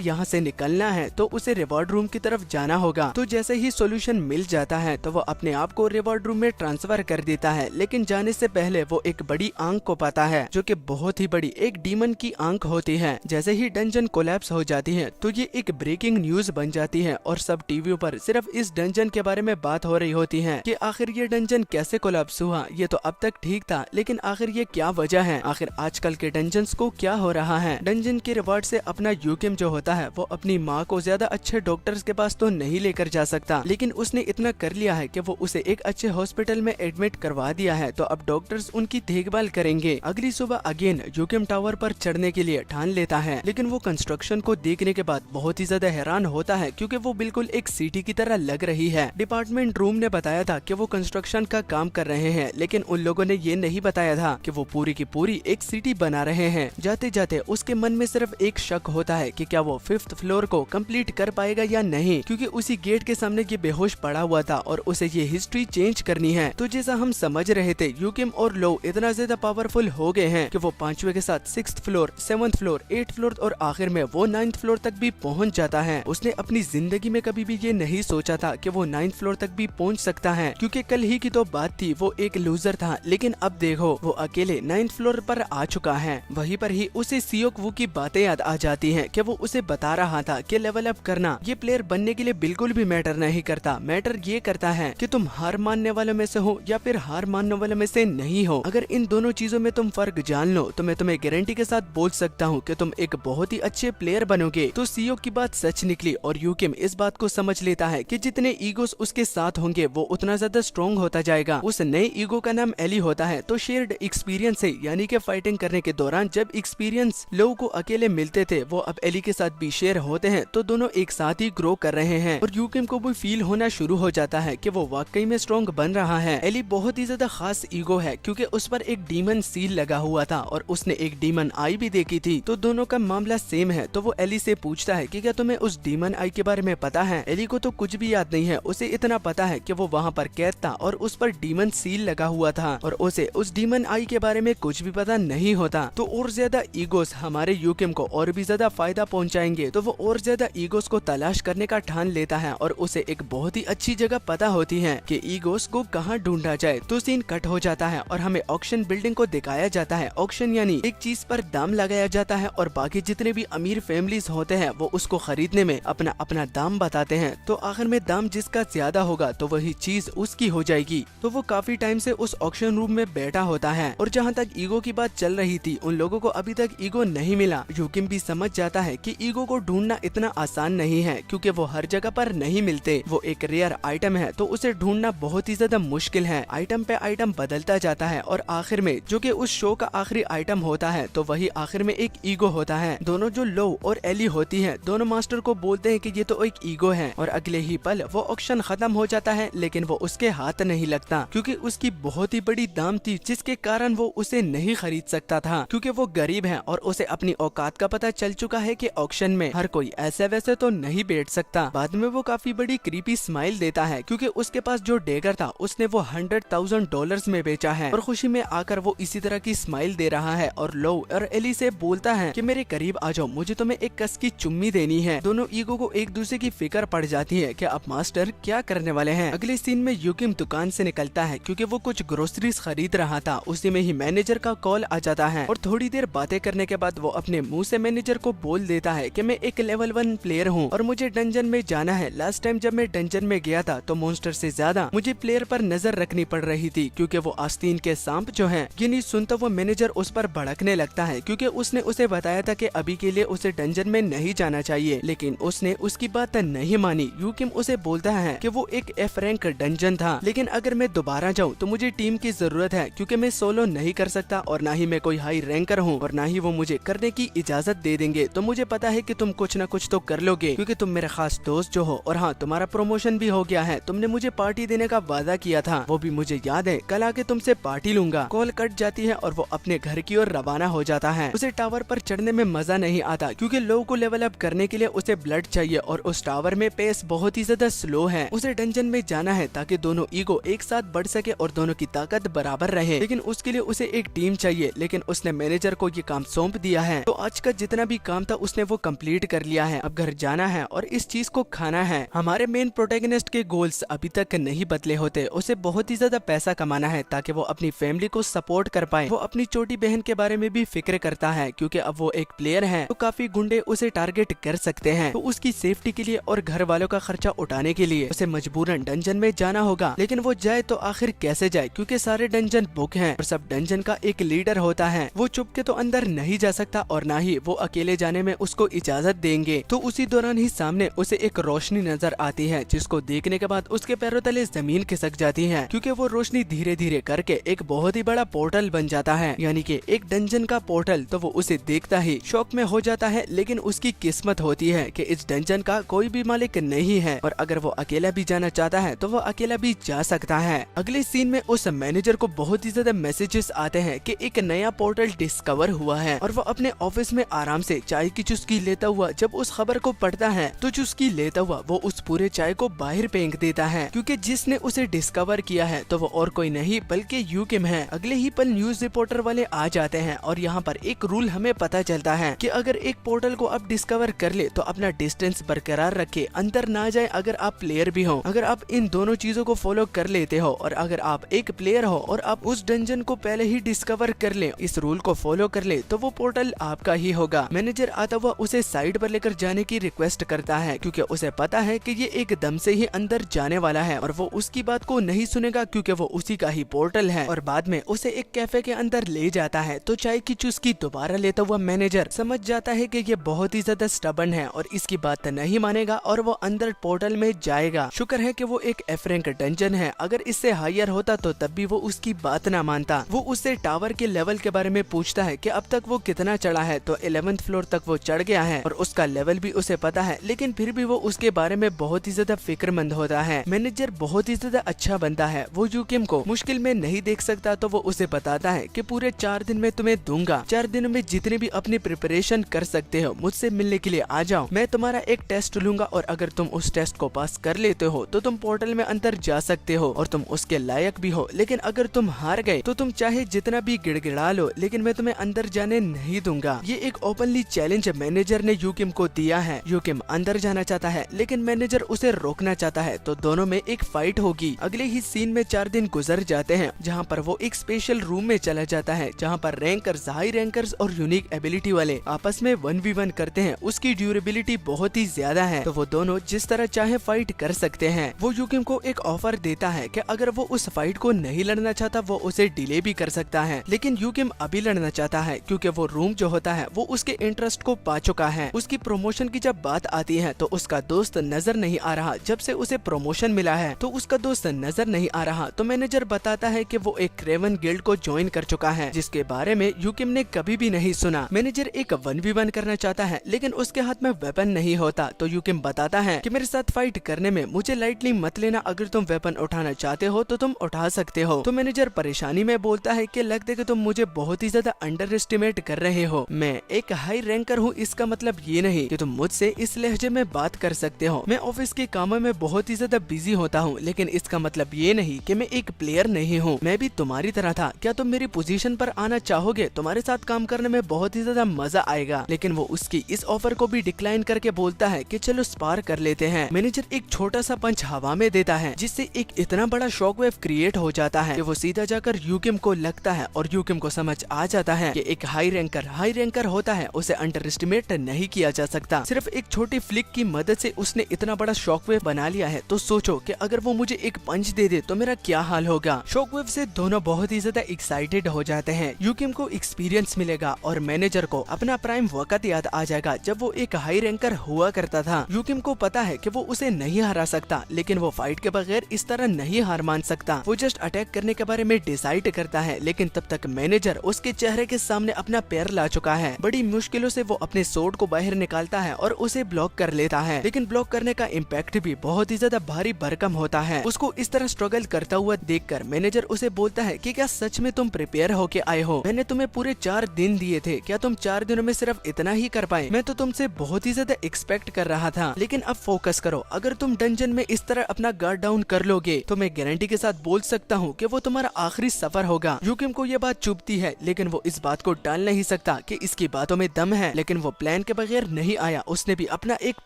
यहाँ से निकलना है तो उसे रिवॉर्ड रूम की तरफ जाना होगा। तो जैसे ही सोल्यूशन मिल जाता है तो वो अपने आप को रिवॉर्ड रूम में ट्रांसफर कर देता है, लेकिन जाने से पहले वो एक बड़ी आंख को पाता है, जो कि बहुत ही बड़ी एक डीमन की आंख होती है। जैसे ही डंजन कोलैप्स हो जाती है तो ये एक ब्रेकिंग न्यूज बन जाती है और सब टीवी पर सिर्फ इस डंजन के बारे में बात हो रही होती है कि आखिर ये डंजन कैसे कोलैप्स हुआ। ये तो अब तक ठीक था, लेकिन आखिर ये क्या वजह है, आखिर आजकल के डंजन्स को क्या हो रहा है। डंजन के रिवॉर्ड से अपना यूकिम जो होता है वो अपनी माँ को ज्यादा अच्छे डॉक्टर्स के पास तो नहीं लेकर जा सकता, लेकिन उसने इतना कर लिया है कि वो उसे एक अच्छे हॉस्पिटल में एडमिट करवा दिया है, तो अब डॉक्टर्स उनकी देखभाल करेंगे। अगली सुबह अगेन यूकिम टावर पर चढ़ने के लिए ठान लेता है, लेकिन वो कंस्ट्रक्शन को देखने के बाद बहुत ही ज्यादा हैरान होता है, क्योंकि वो बिल्कुल एक सिटी की तरह लग रही है। डिपार्टमेंट रूम ने बताया था कि वो कंस्ट्रक्शन का काम कर रहे हैं, लेकिन उन लोगों ने ये नहीं बताया था कि वो पूरी की पूरी एक सिटी बना रहे हैं। जाते जाते उसके मन में सिर्फ एक शक होता है कि क्या वो 5th फ्लोर को कंप्लीट कर पाएगा या नहीं, क्योंकि उसी गेट के सामने ये बेहोश पड़ा हुआ था और उसे ये हिस्ट्री चेंज करनी है। तो जैसा हम समझ रहे थे, यूकिम और लो इतना ज्यादा पावरफुल हो गए हैं कि वो 5वें के साथ 6th floor, 7th floor, 8th floor और आखिर में वो 9th फ्लोर तक भी पहुंच जाता है। उसने अपनी जिंदगी में कभी भी ये नहीं सोचा था कि वो 9th फ्लोर तक भी पहुंच सकता है, क्योंकि कल ही की तो बात थी, वो एक लूजर था, लेकिन अब देखो वो अकेले 9th फ्लोर पर आ चुका है। वहीं पर ही उसे सियोक वू की बातें याद आ जाती हैं कि वो उसे बता रहा था कि लेवल अप करना ये प्लेयर बनने के लिए बिल्कुल भी मैटर नहीं करता। मैटर ये करता है कि तुम हार मानने वालों में से हो या फिर हार मानने वालों में से नहीं हो। अगर इन दोनों चीजों में तुम फर्क जान लो तो मैं तुम्हें गारंटी के साथ बोल सकता हूँ कि तुम एक बहुत ही अच्छे प्लेयर बनोगे। तो सियोक की बात सच निकली और यूकिम इस बात को समझ लेता है कि जितने ईगोस उसके साथ होंगे वो उतना ज्यादा स्ट्रॉन्ग होता जाएगा। उस नए ईगो का नाम एली होता है। तो शेयर्ड एक्सपीरियंस से, यानी कि फाइटिंग करने के दौरान जब एक्सपीरियंस लोगों को अकेले मिलते थे वो अब एली के साथ भी शेयर होते हैं, तो दोनों एक साथ ही ग्रो कर रहे हैं और यूकिम को भी फील होना शुरू हो जाता है कि वो वाकई में स्ट्रॉन्ग बन रहा है। एली बहुत ही ज्यादा खास ईगो है, क्योंकि उस पर एक डीमन सील लगा हुआ था और उसने एक डीमन आई भी देखी थी, तो दोनों का मामला सेम है। तो वो एली से पूछता है कि क्या तुम्हें उस डीमन आई के बारे में पता है। एली को तो कुछ भी याद नहीं है, उसे इतना पता है कि वो वहाँ पर कैद था और उस पर डीमन सील लगा हुआ था और उसे उस डीमन आई के बारे में कुछ भी पता नहीं होता। तो और ज्यादा ईगोस हमारे यूकिम को और भी ज्यादा फायदा पहुंचाएंगे, तो वो और ज्यादा ईगोस को तलाश करने का ठान लेता है और उसे एक बहुत ही अच्छी जगह पता होती है कि ईगोस को कहाँ ढूंढा जाए। तो सीन कट हो जाता है और हमें ऑक्शन बिल्डिंग को दिखाया जाता है। ऑक्शन यानी एक चीज पर दाम लगाया जाता है और बाकी जितने भी अमीर फैमिलीज होते हैं वो उसको खरीदने में अपना अपना दाम बताते हैं। तो आखिर में दाम जिसका ज्यादा होगा तो वही चीज उसकी हो जाएगी। तो वो काफी टाइम से उस ऑक्शन रूम में बैठा होता है और जहाँ तक ईगो की बात चल रही थी उन लोगों को अभी तक ईगो नहीं मिला। यूकिम भी समझ जाता है कि ईगो को ढूंढना इतना आसान नहीं है, क्योंकि वो हर जगह पर नहीं मिलते। वो एक रेयर आइटम है तो उसे ढूंढना बहुत ही ज्यादा मुश्किल है। आइटम पे आइटम बदलता जाता है और आखिर में जो कि उस शो का आखिरी आइटम होता है तो वही आखिर में एक ईगो होता है। दोनों जो लो और एली होती है दोनों मास्टर को बोलते हैं कि ये तो एक ईगो है और अगले ही पल वो ऑक्शन खत्म हो जाता है, लेकिन वो उसके हाथ नहीं लगता, क्योंकि उसकी बहुत ही बड़ी दाम थी जिसके कारण वो उसे नहीं खरीद सकता था, क्योंकि वो गरीब है और उसे अपनी औकात का पता चल चुका है कि ऑक्शन में हर कोई ऐसे वैसे तो नहीं बैठ सकता। बाद में वो काफी बड़ी क्रीपी स्माइल देता है, क्योंकि उसके पास जो डेगर था उसने वो $100,000 में बेचा है और खुशी में आकर वो इसी तरह की स्माइल दे रहा है और लो और एली से बोलता है कि मेरे करीब आ जाओ, मुझे तुम्हें एक कस की चुम्मी देनी है। दोनों ईगो को एक दूसरे की फिक्र पड़ जाती है कि अब मास्टर क्या करने वाले हैं। अगले सीन में यूकिम दुकान से निकलता है क्योंकि वो कुछ ग्रोसरीज खरीद रहा था। उसी में ही मैनेजर का कॉल आ जाता है और थोड़ी देर बातें करने के बाद वो अपने मुंह से मैनेजर को बोल देता है कि मैं एक लेवल 1 प्लेयर हूँ और मुझे डंजन में जाना है। लास्ट टाइम जब मैं डंजन में गया था तो मॉन्स्टर से ज्यादा मुझे प्लेयर पर नजर रखनी पड़ रही थी, क्योंकि वो आस्तीन के सांप जो हैं। ये नहीं सुनता वो मैनेजर उस पर भड़कने लगता है, क्योंकि उसने उसे बताया था कि अभी के लिए उसे डंजन में नहीं जाना चाहिए, लेकिन उसने उसकी बात नहीं मानी। यूकिम उसे बोलता है कि वो एक F रैंक डंजन था, लेकिन अगर मैं दोबारा जाऊँ तो मुझे टीम की जरूरत है, क्योंकि मैं सोलो नहीं कर सकता और ना ही मैं कोई हाई रैंकर हूँ और ना ही वो मुझे करने की इजाजत दे देंगे। तो मुझे पता है कि तुम कुछ न कुछ तो कर लोगे, क्योंकि तुम मेरे खास दोस्त जो हो, और हाँ तुम्हारा प्रमोशन भी हो गया है। तुमने मुझे पार्टी देने का वादा किया था, वो भी मुझे याद है। कल आके तुमसे पार्टी लूंगा। कॉल कट जाती आती है और वो अपने घर की ओर रवाना हो जाता है। उसे टावर पर चढ़ने में मजा नहीं आता क्योंकि लोगों को लेवल अप करने के लिए उसे ब्लड चाहिए और उस टावर में पेस बहुत ही ज्यादा स्लो है। उसे डंजन में जाना है ताकि दोनों ईगो एक साथ बढ़ सके और दोनों की ताकत बराबर रहे, लेकिन उसके लिए उसे एक टीम चाहिए। लेकिन उसने मैनेजर को ये काम सौंप दिया है, तो आज का जितना भी काम था उसने वो कंप्लीट कर लिया है। अब घर जाना है और इस चीज को खाना है। हमारे मेन प्रोटैगनिस्ट के गोल्स अभी तक नहीं बदले होते। उसे बहुत ही ज्यादा पैसा कमाना है ताकि वो अपनी फैमिली को सपोर्ट कर पाए। वो अपनी छोटी बहन के बारे में भी फिक्र करता है क्योंकि अब वो एक प्लेयर है तो काफी गुंडे उसे टारगेट कर सकते हैं। तो उसकी सेफ्टी के लिए और घर वालों का खर्चा उठाने के लिए उसे मजबूरन डंजन में जाना होगा। लेकिन वो जाए तो आखिर कैसे जाए क्योंकि सारे डंजन बुक हैं और सब डंजन का एक लीडर होता है। वो चुपके तो अंदर नहीं जा सकता और ना ही वो अकेले जाने में उसको इजाजत देंगे। तो उसी दौरान ही सामने उसे एक रोशनी नजर आती है जिसको देखने के बाद उसके पैरों तले जमीन खिसक जाती है क्योंकि वो रोशनी धीरे धीरे करके एक बहुत ही बड़ा पोर्टल बन जाता है, यानी कि एक डंजन का पोर्टल। तो वो उसे देखता ही शौक में हो जाता है, लेकिन उसकी किस्मत होती है कि इस डंजन का कोई भी मालिक नहीं है और अगर वो अकेला भी जाना चाहता है तो वो अकेला भी जा सकता है। अगले सीन में उस मैनेजर को बहुत ही ज्यादा मैसेजेस आते हैं कि एक नया पोर्टल डिस्कवर हुआ है और वो अपने ऑफिस में आराम से चाय की चुस्की लेता हुआ जब उस खबर को पढ़ता है तो चुस्की लेता हुआ वो उस पूरे चाय को बाहर फेंक देता है क्योंकि जिसने उसे डिस्कवर किया है तो वो और कोई नहीं बल्कि यूकिम है। अगले ही पल न्यूज रिपोर्टर वाले आ जाते हैं और यहाँ पर एक रूल हमें पता चलता है कि अगर एक पोर्टल को आप डिस्कवर कर ले तो अपना डिस्टेंस बरकरार रखे, अंदर ना जाए अगर आप प्लेयर भी हो। अगर आप इन दोनों चीजों को फॉलो कर लेते हो और अगर आप एक प्लेयर हो और आप उस डंजन को पहले ही डिस्कवर कर ले, इस रूल को फॉलो कर ले, तो वो पोर्टल आपका ही होगा। मैनेजर आता हुआ उसे साइड पर लेकर जाने की रिक्वेस्ट करता है क्योंकि उसे पता है कि ये एकदम से ही अंदर जाने वाला है और वो उसकी बात को नहीं सुनेगा क्योंकि वो उसी का ही पोर्टल है। और बाद में उसे एक कैफे के अंदर ले जाता है तो चाय की चुस्की दोबारा लेता हुआ मैनेजर समझ जाता है कि ये बहुत ही ज्यादा स्टबर्न है और इसकी बात नहीं मानेगा और वो अंदर पोर्टल में जाएगा। शुक्र है कि वो एक एफ रैंक डंजन है, अगर इससे हायर होता तो तब भी वो उसकी बात ना मानता। वो उससे टावर के लेवल के बारे में पूछता है कि अब तक वो कितना चढ़ा है, तो 11th फ्लोर तक वो चढ़ गया है और उसका लेवल भी उसे पता है, लेकिन फिर भी वो उसके बारे में बहुत ही ज्यादा फिक्रमंद होता है। मैनेजर बहुत ही ज्यादा अच्छा बंदा है, वो यूकिम को मुश्किल में नहीं देख सकता तो वो उसे बताता है कि पूरे 4 दिन में तुम्हें दूंगा, 4 दिनों में जितने भी अपनी प्रिपरेशन कर सकते हो मुझसे मिलने के लिए आ जाओ। मैं तुम्हारा एक टेस्ट लूंगा और अगर तुम उस टेस्ट को पास कर लेते हो तो तुम पोर्टल में अंदर जा सकते हो और तुम उसके लायक भी हो, लेकिन अगर तुम हार गए तो तुम चाहे जितना भी गिड़गिड़ा लो लेकिन मैं तुम्हें अंदर जाने नहीं दूंगा। ये एक ओपनली चैलेंज मैनेजर ने यूकिम को दिया है। यूकिम अंदर जाना चाहता है लेकिन मैनेजर उसे रोकना चाहता है, तो दोनों में एक फाइट होगी। अगले ही सीन में 4 दिन गुजर जाते हैं जहाँ पर वो एक स्पेशल रूम में चला जाता है जहाँ पर रैंकर्स, हाई रैंकर्स और यूनिक एबिलिटी वाले आपस में 1v1 करते हैं। उसकी ड्यूरेबिलिटी बहुत ही ज्यादा है तो वो दोनों जिस तरह चाहे फाइट कर सकते हैं। वो यूकिम को एक ऑफर देता है कि अगर वो उस फाइट को नहीं लड़ना चाहता वो उसे डिले भी कर सकता है, लेकिन यूकिम अभी लड़ना चाहता है क्योंकि वो रूम जो होता है वो उसके इंटरेस्ट को पा चुका है। उसकी प्रमोशन की जब बात आती है तो उसका दोस्त नजर नहीं आ रहा। जब से उसे प्रमोशन मिला है तो उसका दोस्त नजर नहीं आ रहा, तो मैनेजर बताता है कि वो एक क्रेवन गिल्ड को ज्वाइन कर चुका है जिसके बारे में यूकिम ने कभी भी नहीं सुना। मैनेजर एक 1v1 करना चाहता है लेकिन उसके हाथ में वेपन नहीं होता, तो यूकिम बताता है कि मेरे साथ फाइट करने में मुझे लाइटली मत लेना, अगर तुम वेपन उठाना चाहते हो तो तुम उठा सकते हो। तो मैनेजर परेशानी में बोलता है कि लगता है कि तुम मुझे बहुत ही ज्यादा अंडर एस्टिमेट कर रहे हो। मैं एक हाई रैंकर हूँ, इसका मतलब ये नहीं कि तुम मुझसे इस लहजे में बात कर सकते हो। मैं ऑफिस के कामों में बहुत ही ज्यादा बिजी होता हूँ, लेकिन इसका मतलब ये नहीं कि मैं एक प्लेयर नहीं हूँ। मैं भी तुम्हारी तरह था। क्या तुम मेरी पोजीशन पर आना चाहोगे? तुम्हारे साथ काम करने में बहुत ही ज्यादा मजा आएगा। लेकिन वो उसकी इस ऑफर को भी डिक्लाइन करके बोलता है कि चलो स्पार कर लेते हैं। मैनेजर एक छोटा सा पंच हवा में देता है जिससे एक इतना बड़ा शॉकवेव क्रिएट हो जाता है कि वो सीधा जाकर यूकिम को लगता है और यूकिम को समझ आ जाता है कि एक हाई रैंकर होता है, उसे अंडर एस्टिमेट नहीं किया जा सकता। सिर्फ एक छोटी फ्लिक की मदद से उसने इतना बड़ा शॉकवेव बना लिया है, तो सोचो कि अगर वो मुझे एक पंच दे दे तो मेरा क्या हाल होगा। शॉकवेव से दोनों बहुत ही ज्यादा एक्साइटेड हो जाते हैं। यूकिम को एक्सपीरियंस मिलेगा और मैनेजर को अपना प्राइम वक्त याद आ जाएगा जब वो एक हाई रैंकर हुआ करता था। यूकिम को पता है कि वो उसे नहीं हरा सकता, लेकिन वो फाइट के बगैर इस तरह नहीं हार मान सकता। वो जस्ट अटैक करने के बारे में डिसाइड करता है, लेकिन तब तक मैनेजर उसके चेहरे के सामने अपना पैर ला चुका है। बड़ी मुश्किलों से वो अपने सोर्ड को बाहर निकालता है और उसे ब्लॉक कर लेता है, लेकिन ब्लॉक करने का इम्पैक्ट भी बहुत ही ज्यादा भारी भरकम होता है। उसको इस तरह स्ट्रगल करता हुआ देखकर मैनेजर उसे बोलता है कि क्या सच में तुम तुम प्रिपेयर होके आए हो। मैंने तुम्हें पूरे 4 दिन दिए थे, क्या तुम 4 दिनों में सिर्फ इतना ही कर पाए? मैं तो तुमसे बहुत ही ज्यादा एक्सपेक्ट कर रहा था, लेकिन अब फोकस करो। अगर तुम डंजन में इस तरह अपना गार्ड डाउन कर लोगे तो मैं गारंटी के साथ बोल सकता हूँ कि वो तुम्हारा आखिरी सफर होगा। यूकिम को ये बात चुभती है, लेकिन वो इस बात को टाल नहीं सकता कि इसकी बातों में दम है, लेकिन वो प्लान के बगैर नहीं आया। उसने भी अपना एक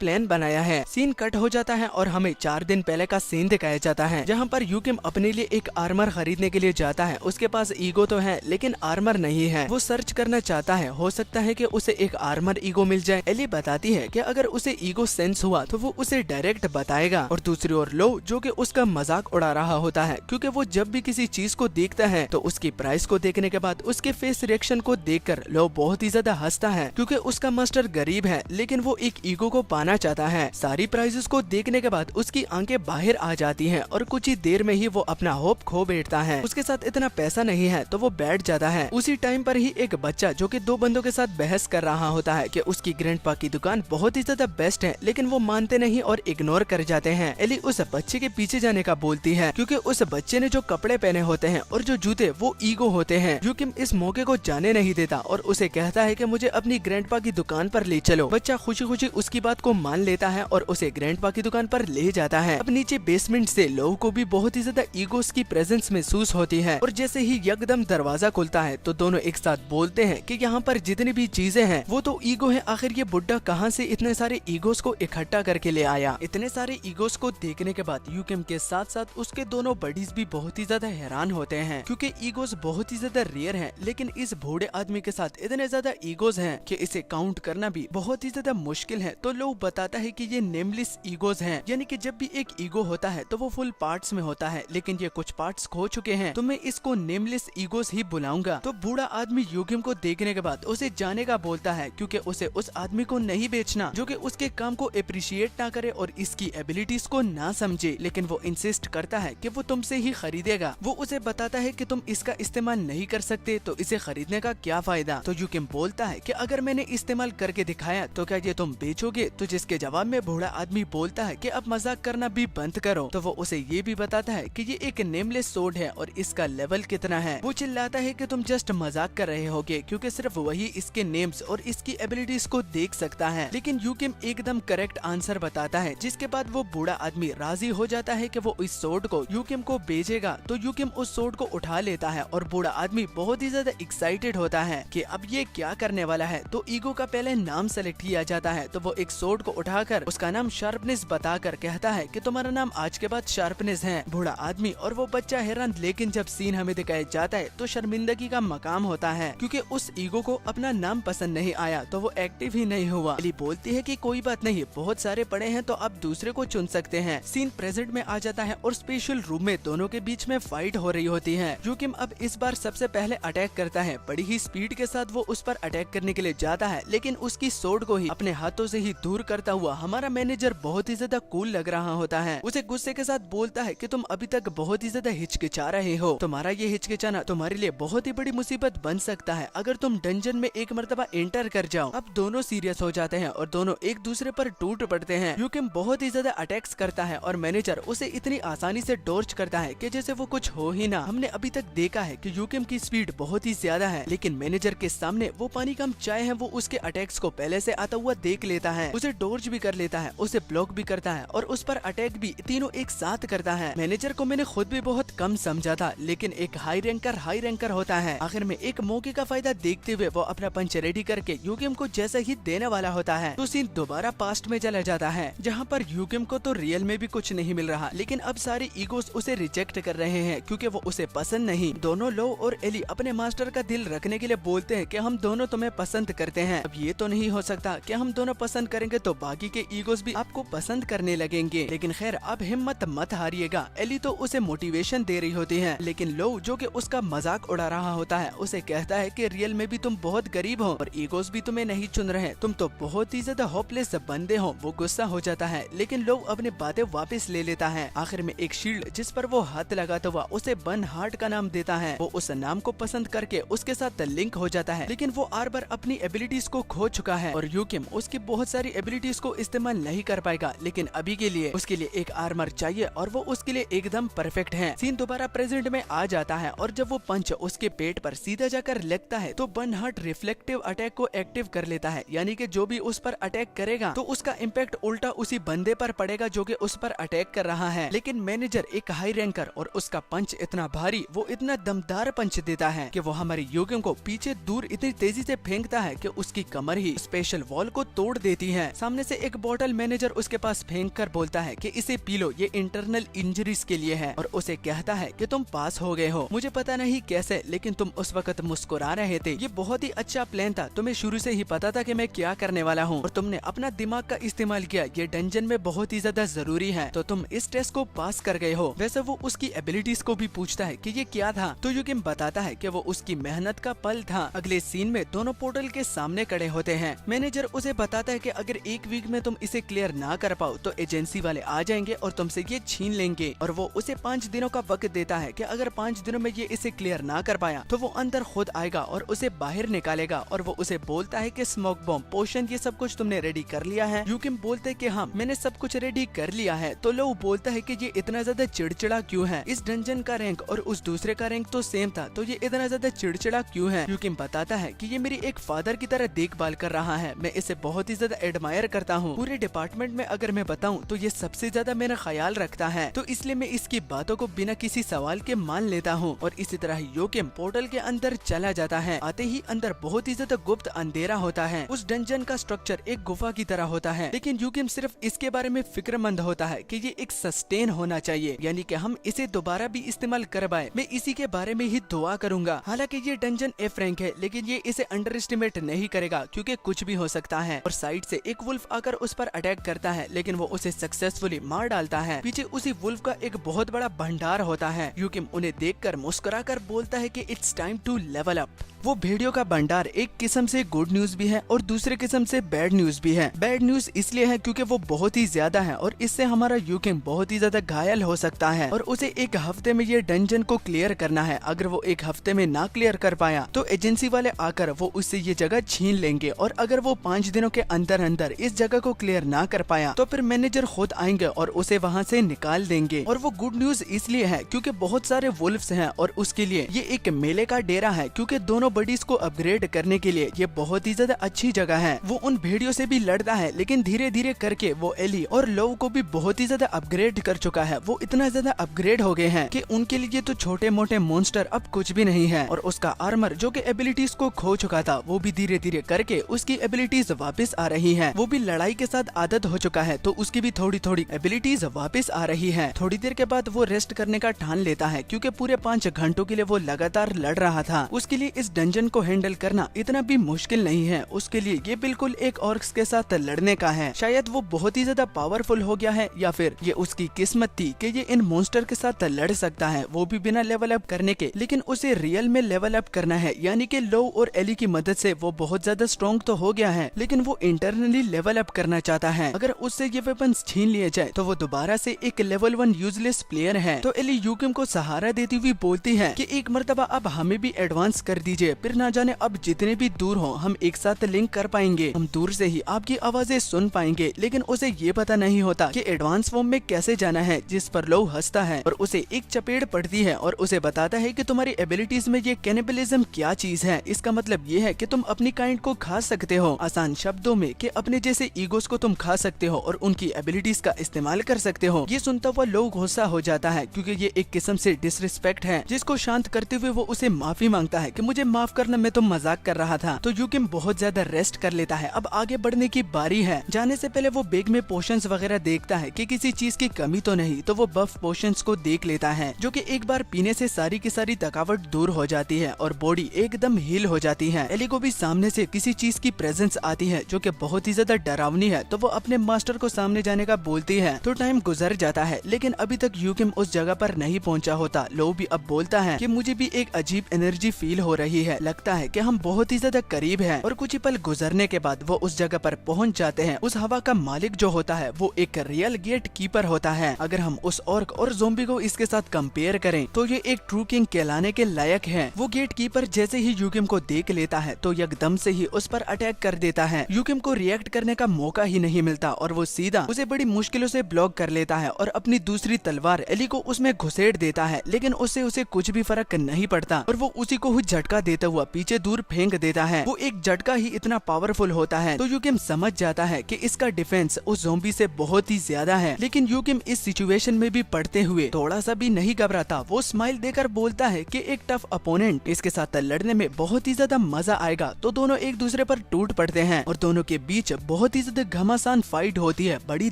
प्लान बनाया है। सीन कट हो जाता है और हमें 4 दिन पहले का सीन दिखाया जाता है, जहाँ पर यूकिम अपने लिए एक आर्मर खरीदने के लिए जाता है। उसके पास ईगो तो है लेकिन आर्मर नहीं है। वो सर्च करना चाहता है, हो सकता है कि उसे एक आर्मर ईगो मिल जाए। एली बताती है कि अगर उसे ईगो सेंस हुआ तो वो उसे डायरेक्ट बताएगा। और दूसरी ओर लो, जो कि उसका मजाक उड़ा रहा होता है, क्योंकि वो जब भी किसी चीज को देखता है तो उसकी प्राइस को देखने के बाद उसके फेस रिएक्शन को देखकर लो बहुत ही ज्यादा हंसता है, क्योंकि उसका मास्टर गरीब है लेकिन वो एक ईगो को पाना चाहता है। सारी प्राइजेस को देखने के बाद उसकी आंखें बाहर आ जाती हैं और कुछ ही देर में ही वो अपना होप खो बैठता है। उसके साथ इतना पैसा नहीं है तो वो बैठ जाता है। उसी टाइम पर ही एक बच्चा जो कि 2 बंदों के साथ बहस कर रहा होता है कि उसकी ग्रैंडपा की दुकान बहुत ही ज्यादा बेस्ट है, लेकिन वो मानते नहीं और इग्नोर कर जाते हैं। एली उस बच्चे के पीछे जाने का बोलती है, क्योंकि उस बच्चे ने जो कपड़े पहने होते हैं और जो जूते वो ईगो होते हैं। यूकिम इस मौके को जाने नहीं देता और उसे कहता है कि मुझे अपनी ग्रैंडपा की दुकान पर ले चलो। बच्चा खुशी खुशी उसकी बात को मान लेता है और उसे ग्रैंडपा की दुकान पर ले जाता है। अब नीचे बेसमेंट से लोगों को भी बहुत ही ज्यादा ईगोस की प्रेजेंस महसूस होती है, और जैसे ही एकदम दरवाजा खुलता है तो दोनों एक साथ बोलते हैं कि यहाँ पर जितनी भी चीजें हैं वो तो ईगो है। आखिर ये बुड्ढा कहाँ से इतने सारे ईगोस को इकट्ठा करके ले आया? इतने सारे ईगोस को देखने के बाद यूकिम के साथ साथ उसके दोनों बडीज भी बहुत ही ज्यादा हैरान होते हैं, क्योंकि ईगोस बहुत ही ज्यादा रेयर हैं, लेकिन इस बूढ़े आदमी के साथ इतने ज्यादा ईगोस हैं कि इसे काउंट करना भी बहुत ही ज्यादा मुश्किल है। तो लोग बताता है कि ये नेमलेस ईगोस हैं, यानी कि जब भी एक ईगो होता है तो वो फुल पार्ट्स में होता है, लेकिन ये कुछ पार्ट्स खो चुके हैं, तो मैं इसको नेमलेस ईगोस ही बुलाऊंगा। तो बूढ़ा आदमी यूकिम को देखने के बाद उसे जाने का बोलता है, क्योंकि उसे उस आदमी को नहीं बेचना जो कि उसके काम को अप्रिशिएट ना करे और इसकी एबिलिटीज को ना समझे, लेकिन वो इंसिस्ट करता है कि वो तुमसे ही खरीदेगा। वो उसे बताता है कि तुम इसका इस्तेमाल नहीं कर सकते तो इसे खरीदने का क्या फायदा? तो यूकिम बोलता है कि अगर मैंने इस्तेमाल करके दिखाया तो क्या ये तुम बेचोगे? तो जिसके जवाब में बूढ़ा आदमी बोलता है कि अब मजाक करना भी बंद करो। तो वो उसे ये भी बताता है कि ये एक नेमलेस सोर्ड है और इसका लेवल कितना है। वो चिल्लाता है कि तुम जस्ट मजाक कर रहे होगे, क्योंकि सिर्फ वही इसके नेम्स और इसकी एबिलिटीज को देख सकता है। लेकिन यूकिम एकदम करेक्ट आंसर बताता है, जिसके बाद वो बूढ़ा आदमी राजी हो जाता है कि वो इस सोर्ड को यूकिम को बेचेगा। तो यूकिम उस सोर्ड को उठा लेता है और बूढ़ा आदमी बहुत ही ज्यादा एक्साइटेड होता है कि अब ये क्या करने वाला है। तो ईगो का पहले नाम सेलेक्ट किया जाता है, तो वो एक सोर्ड को उठाकर उसका नाम शार्पनेस बताकर कहता है कि तुम्हारा नाम आज के बाद शार्पनेस है। बूढ़ा आदमी और वो बच्चा हैरान, लेकिन जब सीन हमें दिखाया जाता है तो शर्मिंदगी का मकाम होता है, क्योंकि उस ईगो को अपना नाम पसंद नहीं आया तो वो एक्टिव ही नहीं हुआ। एली बोलती है कि कोई बात नहीं, बहुत सारे पड़े हैं तो अब दूसरे को चुन सकते हैं। सीन प्रेजेंट में आ जाता है और स्पेशल रूम में दोनों के बीच में फाइट हो रही होती है। यूकिम अब इस बार सबसे पहले अटैक करता है। बड़ी ही स्पीड के साथ वो उस पर अटैक करने के लिए जाता है, लेकिन उसकी सोर्ड को ही अपने हाथों से ही दूर करता हुआ हमारा मैनेजर बहुत ही ज्यादा कूल लग रहा होता है। उसे गुस्से के साथ बोलता है कि तुम अभी तक बहुत ही ज्यादा हिचकिचा रहे हो, तुम्हारा ये हिचकिचाना तुम्हारे लिए बहुत ही बड़ी मुसीबत बन सकता है अगर तुम डंजन में एक मर्तबा एंटर कर जाओ। अब दोनों सीरियस हो जाते हैं और दोनों एक दूसरे पर टूट पड़ते हैं। यूकिम बहुत ही ज्यादा अटैक्स करता है और मैनेजर उसे इतनी आसानी से डॉर्च करता है कि जैसे वो कुछ हो ही ना। हमने अभी तक देखा है कि यूकिम की स्पीड बहुत ही ज्यादा है, लेकिन मैनेजर के सामने वो पानी कम चाय है। वो उसके अटैक्स को पहले से आता हुआ देख लेता है, उसे डॉर्च भी कर लेता है, उसे ब्लॉक भी करता है और उस पर अटैक भी, तीनों एक साथ करता है। मैनेजर को मैंने खुद भी बहुत कम समझा था, लेकिन एक हाई रैंकर होता है। आखिर में एक मौके का फायदा देखते हुए वो अपना पंच रेडी करके यूकिम को जैसे ही देने वाला होता है तो सीन दोबारा पास्ट में चला जाता है, जहाँ पर यूकिम को तो रियल में भी कुछ नहीं मिल रहा, लेकिन अब सारे ईगोस उसे रिजेक्ट कर रहे हैं क्योंकि वो उसे पसंद नहीं। दोनों लो और एली अपने मास्टर का दिल रखने के लिए बोलते हैं कि हम दोनों तुम्हें पसंद करते हैं। अब ये तो नहीं हो सकता कि हम दोनों पसंद करेंगे तो बाकी के ईगोस भी आपको पसंद करने लगेंगे, लेकिन खैर अब हिम्मत मत हारिएगा। एली तो उसे मोटिवेशन दे रही होती है, लेकिन लो जो कि उसका मजाक उड़ा रहा होता है उसे कहता है कि रियल में भी तुम बहुत गरीब हो और ईगोस भी तुम्हें नहीं चुन रहे, तुम तो बहुत ही ज्यादा होपलेस बंदे हो। वो गुस्सा हो जाता है, लेकिन लो अपनी बातें वापस ले लेता है। आखिर में एक शील्ड जिस पर वो हाथ लगाता हुआ उसे बन हार्ट का नाम देता है। वो उस नाम को पसंद करके उसके साथ लिंक हो जाता है, लेकिन वो आर बार अपनी एबिलिटीज को खो चुका है और यूकिम उसकी बहुत सारी एबिलिटीज को इस्तेमाल नहीं कर पाएगा, लेकिन अभी के लिए उसके लिए एक आर्मर चाहिए और वो उसके लिए एकदम परफेक्ट है। सीन दोबारा प्रेजेंट में आ जाता है और जब वो पंच उसके पेट पर सीधा जाकर लगता है तो बर्नहार्ड रिफ्लेक्टिव अटैक को एक्टिव कर लेता है, यानी कि जो भी उस पर अटैक करेगा तो उसका इम्पैक्ट उल्टा उसी बंदे पर पड़ेगा जो कि उस पर अटैक कर रहा है। लेकिन मैनेजर एक हाई रैंकर और उसका पंच इतना भारी, वो इतना दमदार पंच देता है कि वो हमारे यूगिन को पीछे दूर इतनी तेजी से फेंकता है कि उसकी कमर ही स्पेशल वॉल को तोड़ देती है। सामने से एक बोतल मैनेजर उसके पास फेंक कर बोलता है कि इसे पी लो, ये इंटरनल इंजरीज के लिए है, और उसे कहता है कि तुम पास हो गए हो। मुझे पता नहीं कैसे, लेकिन तुम उस वक्त मुस्कुरा रहे थे। ये बहुत ही अच्छा प्लान था, तुम्हें शुरू से ही पता था कि मैं क्या करने वाला हूँ और तुमने अपना दिमाग का इस्तेमाल किया। ये डंजन में बहुत ही ज्यादा जरूरी है, तो तुम इस टेस्ट को पास कर गए हो। वैसे वो उसकी एबिलिटीज को भी पूछता है कि ये क्या था, तो यूकिम बताता है कि वो उसकी मेहनत का पल था। अगले सीन में दोनों पोर्टल के सामने खड़े होते हैं। मैनेजर उसे बताता है कि अगर एक वीक में तुम इसे क्लियर ना कर पाओ तो एजेंसी वाले आ जाएंगे और तुमसे ये छीन लेंगे, और वो उसे 5 दिनों का वक्त देता है कि अगर 5 दिनों में ये इसे क्लियर ना कर पाया तो वो अंदर खुद आएगा और उसे बाहर निकालेगा। और वो उसे बोलता है कि स्मोक बॉम्ब, पोशन, ये सब कुछ तुमने रेडी कर लिया है। यूकिम बोलते कि हाँ मैंने सब कुछ रेडी कर लिया है। तो लो बोलता है कि ये इतना ज्यादा चिड़चिड़ा क्यों है, इस डंजन का रैंक और उस दूसरे का रैंक तो सेम था, तो ये इतना ज्यादा चिड़चिड़ा क्यों है। यूकिम बताता है कि ये मेरी एक फादर की तरह देखभाल कर रहा है, मैं इसे बहुत ही ज्यादा एडमायर करता हूँ। पूरे डिपार्टमेंट में अगर मैं बताऊँ तो ये सबसे ज्यादा मेरा ख्याल रखता है, तो इसलिए मैं इसकी बातों को बिना किसी सवाल के मान लेता हूँ। और इसी तरह यूकिम पोर्टल के अंदर चला जाता है। आते ही अंदर बहुत ही ज्यादा गुप्त अंधेरा होता है। उस डंजन का स्ट्रक्चर एक गुफा की तरह होता है, लेकिन यूकिम सिर्फ इसके बारे में फिक्रमंद होता है कि ये एक सस्टेन होना चाहिए, यानी कि हम इसे दोबारा भी इस्तेमाल कर पाए। मैं इसी के बारे में ही दुआ करूंगा। हालांकि ये डंजन एफ रैंक है, लेकिन ये इसे अंडर एस्टिमेट नहीं करेगा क्योंकि कुछ भी हो सकता है। और साइड से एक वुल्फ आकर उस पर अटैक करता है, लेकिन वो उसे सक्सेसफुली मार डालता है। पीछे उसी वुल्फ का एक बहुत बड़ा भंडार होता है। यूकिम उन्हें देखकर मुस्कुराकर बोलता है कि it's time to level up. वो भेड़ियों का भंडार एक किस्म से गुड न्यूज भी है और दूसरे किस्म से बैड न्यूज भी है। बैड न्यूज इसलिए है क्योंकि वो बहुत ही ज्यादा है और इससे हमारा यूकिम बहुत ही ज्यादा घायल हो सकता है और उसे एक हफ्ते में ये डंजन को क्लियर करना है। अगर वो एक हफ्ते में ना क्लियर कर पाया तो एजेंसी वाले आकर वो उससे ये जगह छीन लेंगे, और अगर वो 5 दिनों के अंदर अंदर इस जगह को क्लियर ना कर पाया तो फिर मैनेजर खुद आएंगे और उसे वहाँ से निकाल देंगे। और वो गुड न्यूज इसलिए है क्योंकि बहुत सारे वुल्फ्स हैं और उसके लिए ये एक मेले का डेरा है, क्योंकि दोनों बडीज को अपग्रेड करने के लिए ये बहुत ही ज्यादा अच्छी जगह है। वो उन भेड़ियों से भी लड़ता है, लेकिन धीरे धीरे करके वो एली और लोव को भी बहुत ही ज्यादा अपग्रेड कर चुका है। वो इतना ज्यादा अपग्रेड हो गए हैं कि उनके लिए तो छोटे मोटे मॉन्स्टर अब कुछ भी नहीं है। और उसका आर्मर जो कि एबिलिटीज को खो चुका था, वो भी धीरे धीरे करके उसकी एबिलिटीज वापस आ रही है। वो भी लड़ाई के साथ आदत हो चुका है, तो उसकी भी थोड़ी थोड़ी एबिलिटीज वापस आ रही है। थोड़ी देर के बाद वो रेस्ट करने का ठान लेता है, क्योंकि पूरे 5 घंटों के लिए वो लगातार लड़ रहा था। उसके लिए इस डंजन को हैंडल करना इतना भी मुश्किल नहीं है। उसके लिए ये बिल्कुल एक ऑर्क्स के साथ लड़ने का है। शायद वो बहुत ही ज्यादा पावरफुल हो गया है, या फिर ये उसकी किस्मत थी कि ये इन मॉन्स्टर के साथ लड़ सकता है, वो भी बिना लेवल अप करने के। लेकिन उसे रियल में लेवल अप करना है, यानी कि लो और एली की मदद से वो बहुत ज्यादा स्ट्रॉन्ग तो हो गया है, लेकिन वो इंटरनली लेवल अप करना चाहता है। अगर उससे ये वेपन्स छीन लिए जाए तो वो दोबारा से एक लेवल 1 यूजलेस प्लेयर है। तो एली यूकिम को सहारा देती हुई बोलती है कि एक मर्तबा अब हमें भी एडवांस कर दीजिए, फिर ना जाने अब जितने भी दूर हो हम एक साथ लिंक कर पाएंगे, हम दूर से ही आपकी आवाजें सुन पाएंगे। लेकिन उसे ये पता नहीं होता कि एडवांस फॉर्म में कैसे जाना है, जिस पर लो हंसता है और उसे एक चपेट पड़ती है और उसे बताता है कि तुम्हारी एबिलिटीज में ये कैनिबलिज्म क्या चीज है। इसका मतलब ये है कि तुम अपनी काइंड को खा सकते हो, आसान शब्दों में कि अपने जैसे ईगोस को तुम खा सकते हो और उनकी एबिलिटीज का इस्तेमाल कर सकते हो। ये सुनता हुआ लो गुस्सा हो जाता है, क्योंकि ये एक किस्म से डिसरिस्पेक्ट है। जिसको शांत करते हुए वो उसे माफी मांगता है कि मुझे माफ करना, मैं तो मजाक कर रहा था। तो यूकिम बहुत ज्यादा रेस्ट कर लेता है। अब आगे बढ़ने की बारी है। जाने से पहले वो बैग में पोशंस वगैरह देखता है कि किसी चीज की कमी तो नहीं, तो वो बफ पोशंस को देख लेता है, जो कि एक बार पीने से सारी की सारी थकावट दूर हो जाती है और बॉडी एकदम हील हो जाती है। एली को भी सामने से किसी चीज की प्रेजेंस आती है जो कि बहुत ही ज्यादा डरावनी है, तो वो अपने मास्टर को सामने जाने का बोलती है। तो टाइम गुजर जाता है, लेकिन अभी तक यूकिम उस जगह पर नहीं पहुंचा होता। लो भी अब बोलता है कि मुझे भी एक अजीब एनर्जी फील हो रही है, लगता है कि हम बहुत ही ज्यादा करीब है। और कुछ ही पल गुजरने के बाद वो उस जगह पर पहुंच जाते हैं। उस हवा का मालिक जो होता है वो एक रियल गेट कीपर होता है। अगर हम उस ऑर्क और ज़ोंबी को इसके साथ कंपेयर करें तो ये एक ट्रू किंग कहलाने के लायक है। वो गेट कीपर जैसे ही यूकिम को देख लेता है तो एकदम से ही उस पर अटैक कर देता है। यूकिम को रिएक्ट करने का मौका ही नहीं मिलता और वो सीधा उसे बड़ी मुश्किलों से ब्लॉक कर लेता है और अपनी दूसरी तलवार एली को उसमें घुसेड़ देता है, लेकिन उससे उसे कुछ भी फर्क नहीं पड़ता और वो उसी को ही झटका देता हुआ पीछे दूर फेंक देता है। वो एक झटका ही इतना पावरफुल होता है तो यूकिम समझ जाता है कि इसका डिफेंस उस ज़ॉम्बी से बहुत ही ज्यादा है। लेकिन यूकिम इस सिचुएशन में भी पड़ते हुए थोड़ा सा भी नहीं घबराता। वो स्माइल देकर बोलता है कि एक टफ अपोनेंट, इसके साथ लड़ने में बहुत ही ज्यादा मजा आएगा। तो दोनों एक दूसरे पर टूट पड़ते हैं और दोनों के बीच बहुत ही ज्यादा घमासान फाइट होती है। बड़ी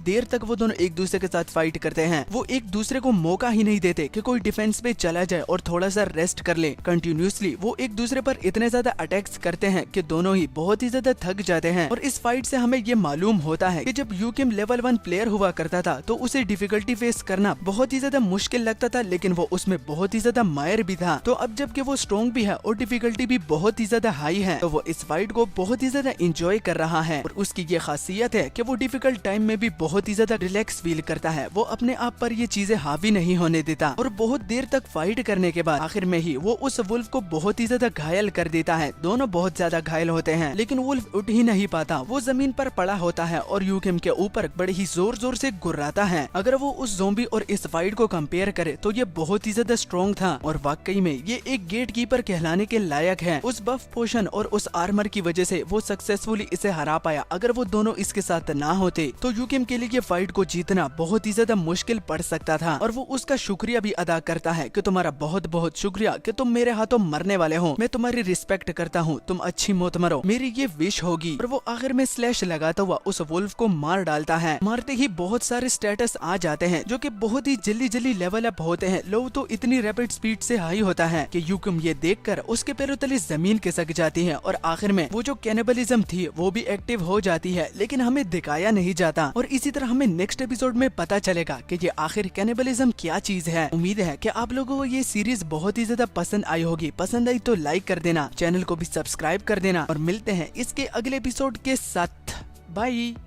देर तक वो दोनों एक दूसरे के साथ फाइट करते हैं। वो एक दूसरे को मौका ही नहीं देते कि कोई डिफेंस पे चला जाए और थोड़ा सा रेस्ट कर ले। कंटिन्यूसली वो एक दूसरे पर इतने ज्यादा अटैक्स करते हैं कि दोनों ही बहुत ही ज्यादा थक जाते हैं। और इस फाइट से हमें ये मालूम होता है कि जब यूकिम लेवल 1 प्लेयर हुआ करता था तो उसे डिफिकल्टी फेस करना बहुत ही ज्यादा मुश्किल लगता था, लेकिन वो उसमें बहुत ही ज्यादा माहिर भी था। तो अब जबकि वो स्ट्रॉन्ग भी है और डिफिकल्टी भी बहुत ही ज्यादा हाई है, तो वो इस फाइट को बहुत ही ज्यादा एंजॉय कर रहा है। और उसकी ये खासियत है कि वो डिफिकल्ट टाइम में भी बहुत ही ज्यादा रिलैक्स फील करता है। वो अपने आप पर ये चीजें हावी नहीं होने देता और बहुत देर तक फाइट करने के बाद आखिर में ही वो उस वुल्फ को बहुत ही ज्यादा घायल कर देता है। दोनों बहुत ज्यादा घायल होते हैं, लेकिन वुल्फ उठ ही नहीं पाता। वो जमीन पर पड़ा होता है और यूकिम के ऊपर बड़े ही जोर जोर से गुर्राता है। अगर वो उस ज़ॉम्बी और इस फाइट को कंपेयर करे तो ये बहुत ही ज्यादा स्ट्रॉन्ग था और वाकई में ये एक गेट कीपर कहलाने के लायक है। उस बफ पोशन और उस आर्मर की वजह से वो सक्सेसफुली इसे हरा पाया। अगर वो दोनों इसके साथ ना होते तो यूकिम के लिए ये फाइट को जीतना बहुत ही ज्यादा मुश्किल पड़ सकता था। और वो उसका शुक्रिया भी अदा करता है कि तुम्हारा बहुत बहुत शुक्रिया कि तुम मेरे हाथों मरने वाले हो। मैं तुम्हारी रिस्पेक्ट करता हूँ, तुम अच्छी मौत मरो, मेरी ये विश होगी। और वो आखिर में स्लैश लगाता हुआ उस वुल्फ को मार डालता है। मारते ही बहुत सारे स्टेटस आ जाते हैं जो कि बहुत ही जल्दी जल्दी लेवल अप होते हैं। लोग तो इतनी रैपिड स्पीड से हाई होता है कि यूकिम ये देखकर उसके पैरों तले जमीन खिसक जाती है। और आखिर में वो जो कैनिबलिज्म थी वो भी एक्टिव हो जाती है, लेकिन हमें दिखाया नहीं जाता। और इसी तरह हमें नेक्स्ट एपिसोड में पता चलेगा कि ये आखिर कैनिबलिज्म क्या चीज है। उम्मीद है कि आप लोगों को ये सीरीज बहुत ही ज्यादा पसंद आई होगी। पसंद आई तो लाइक कर देना, चैनल को भी सब्सक्राइब कर देना और मिलते हैं इसके अगले एपिसोड के साथ। बाय।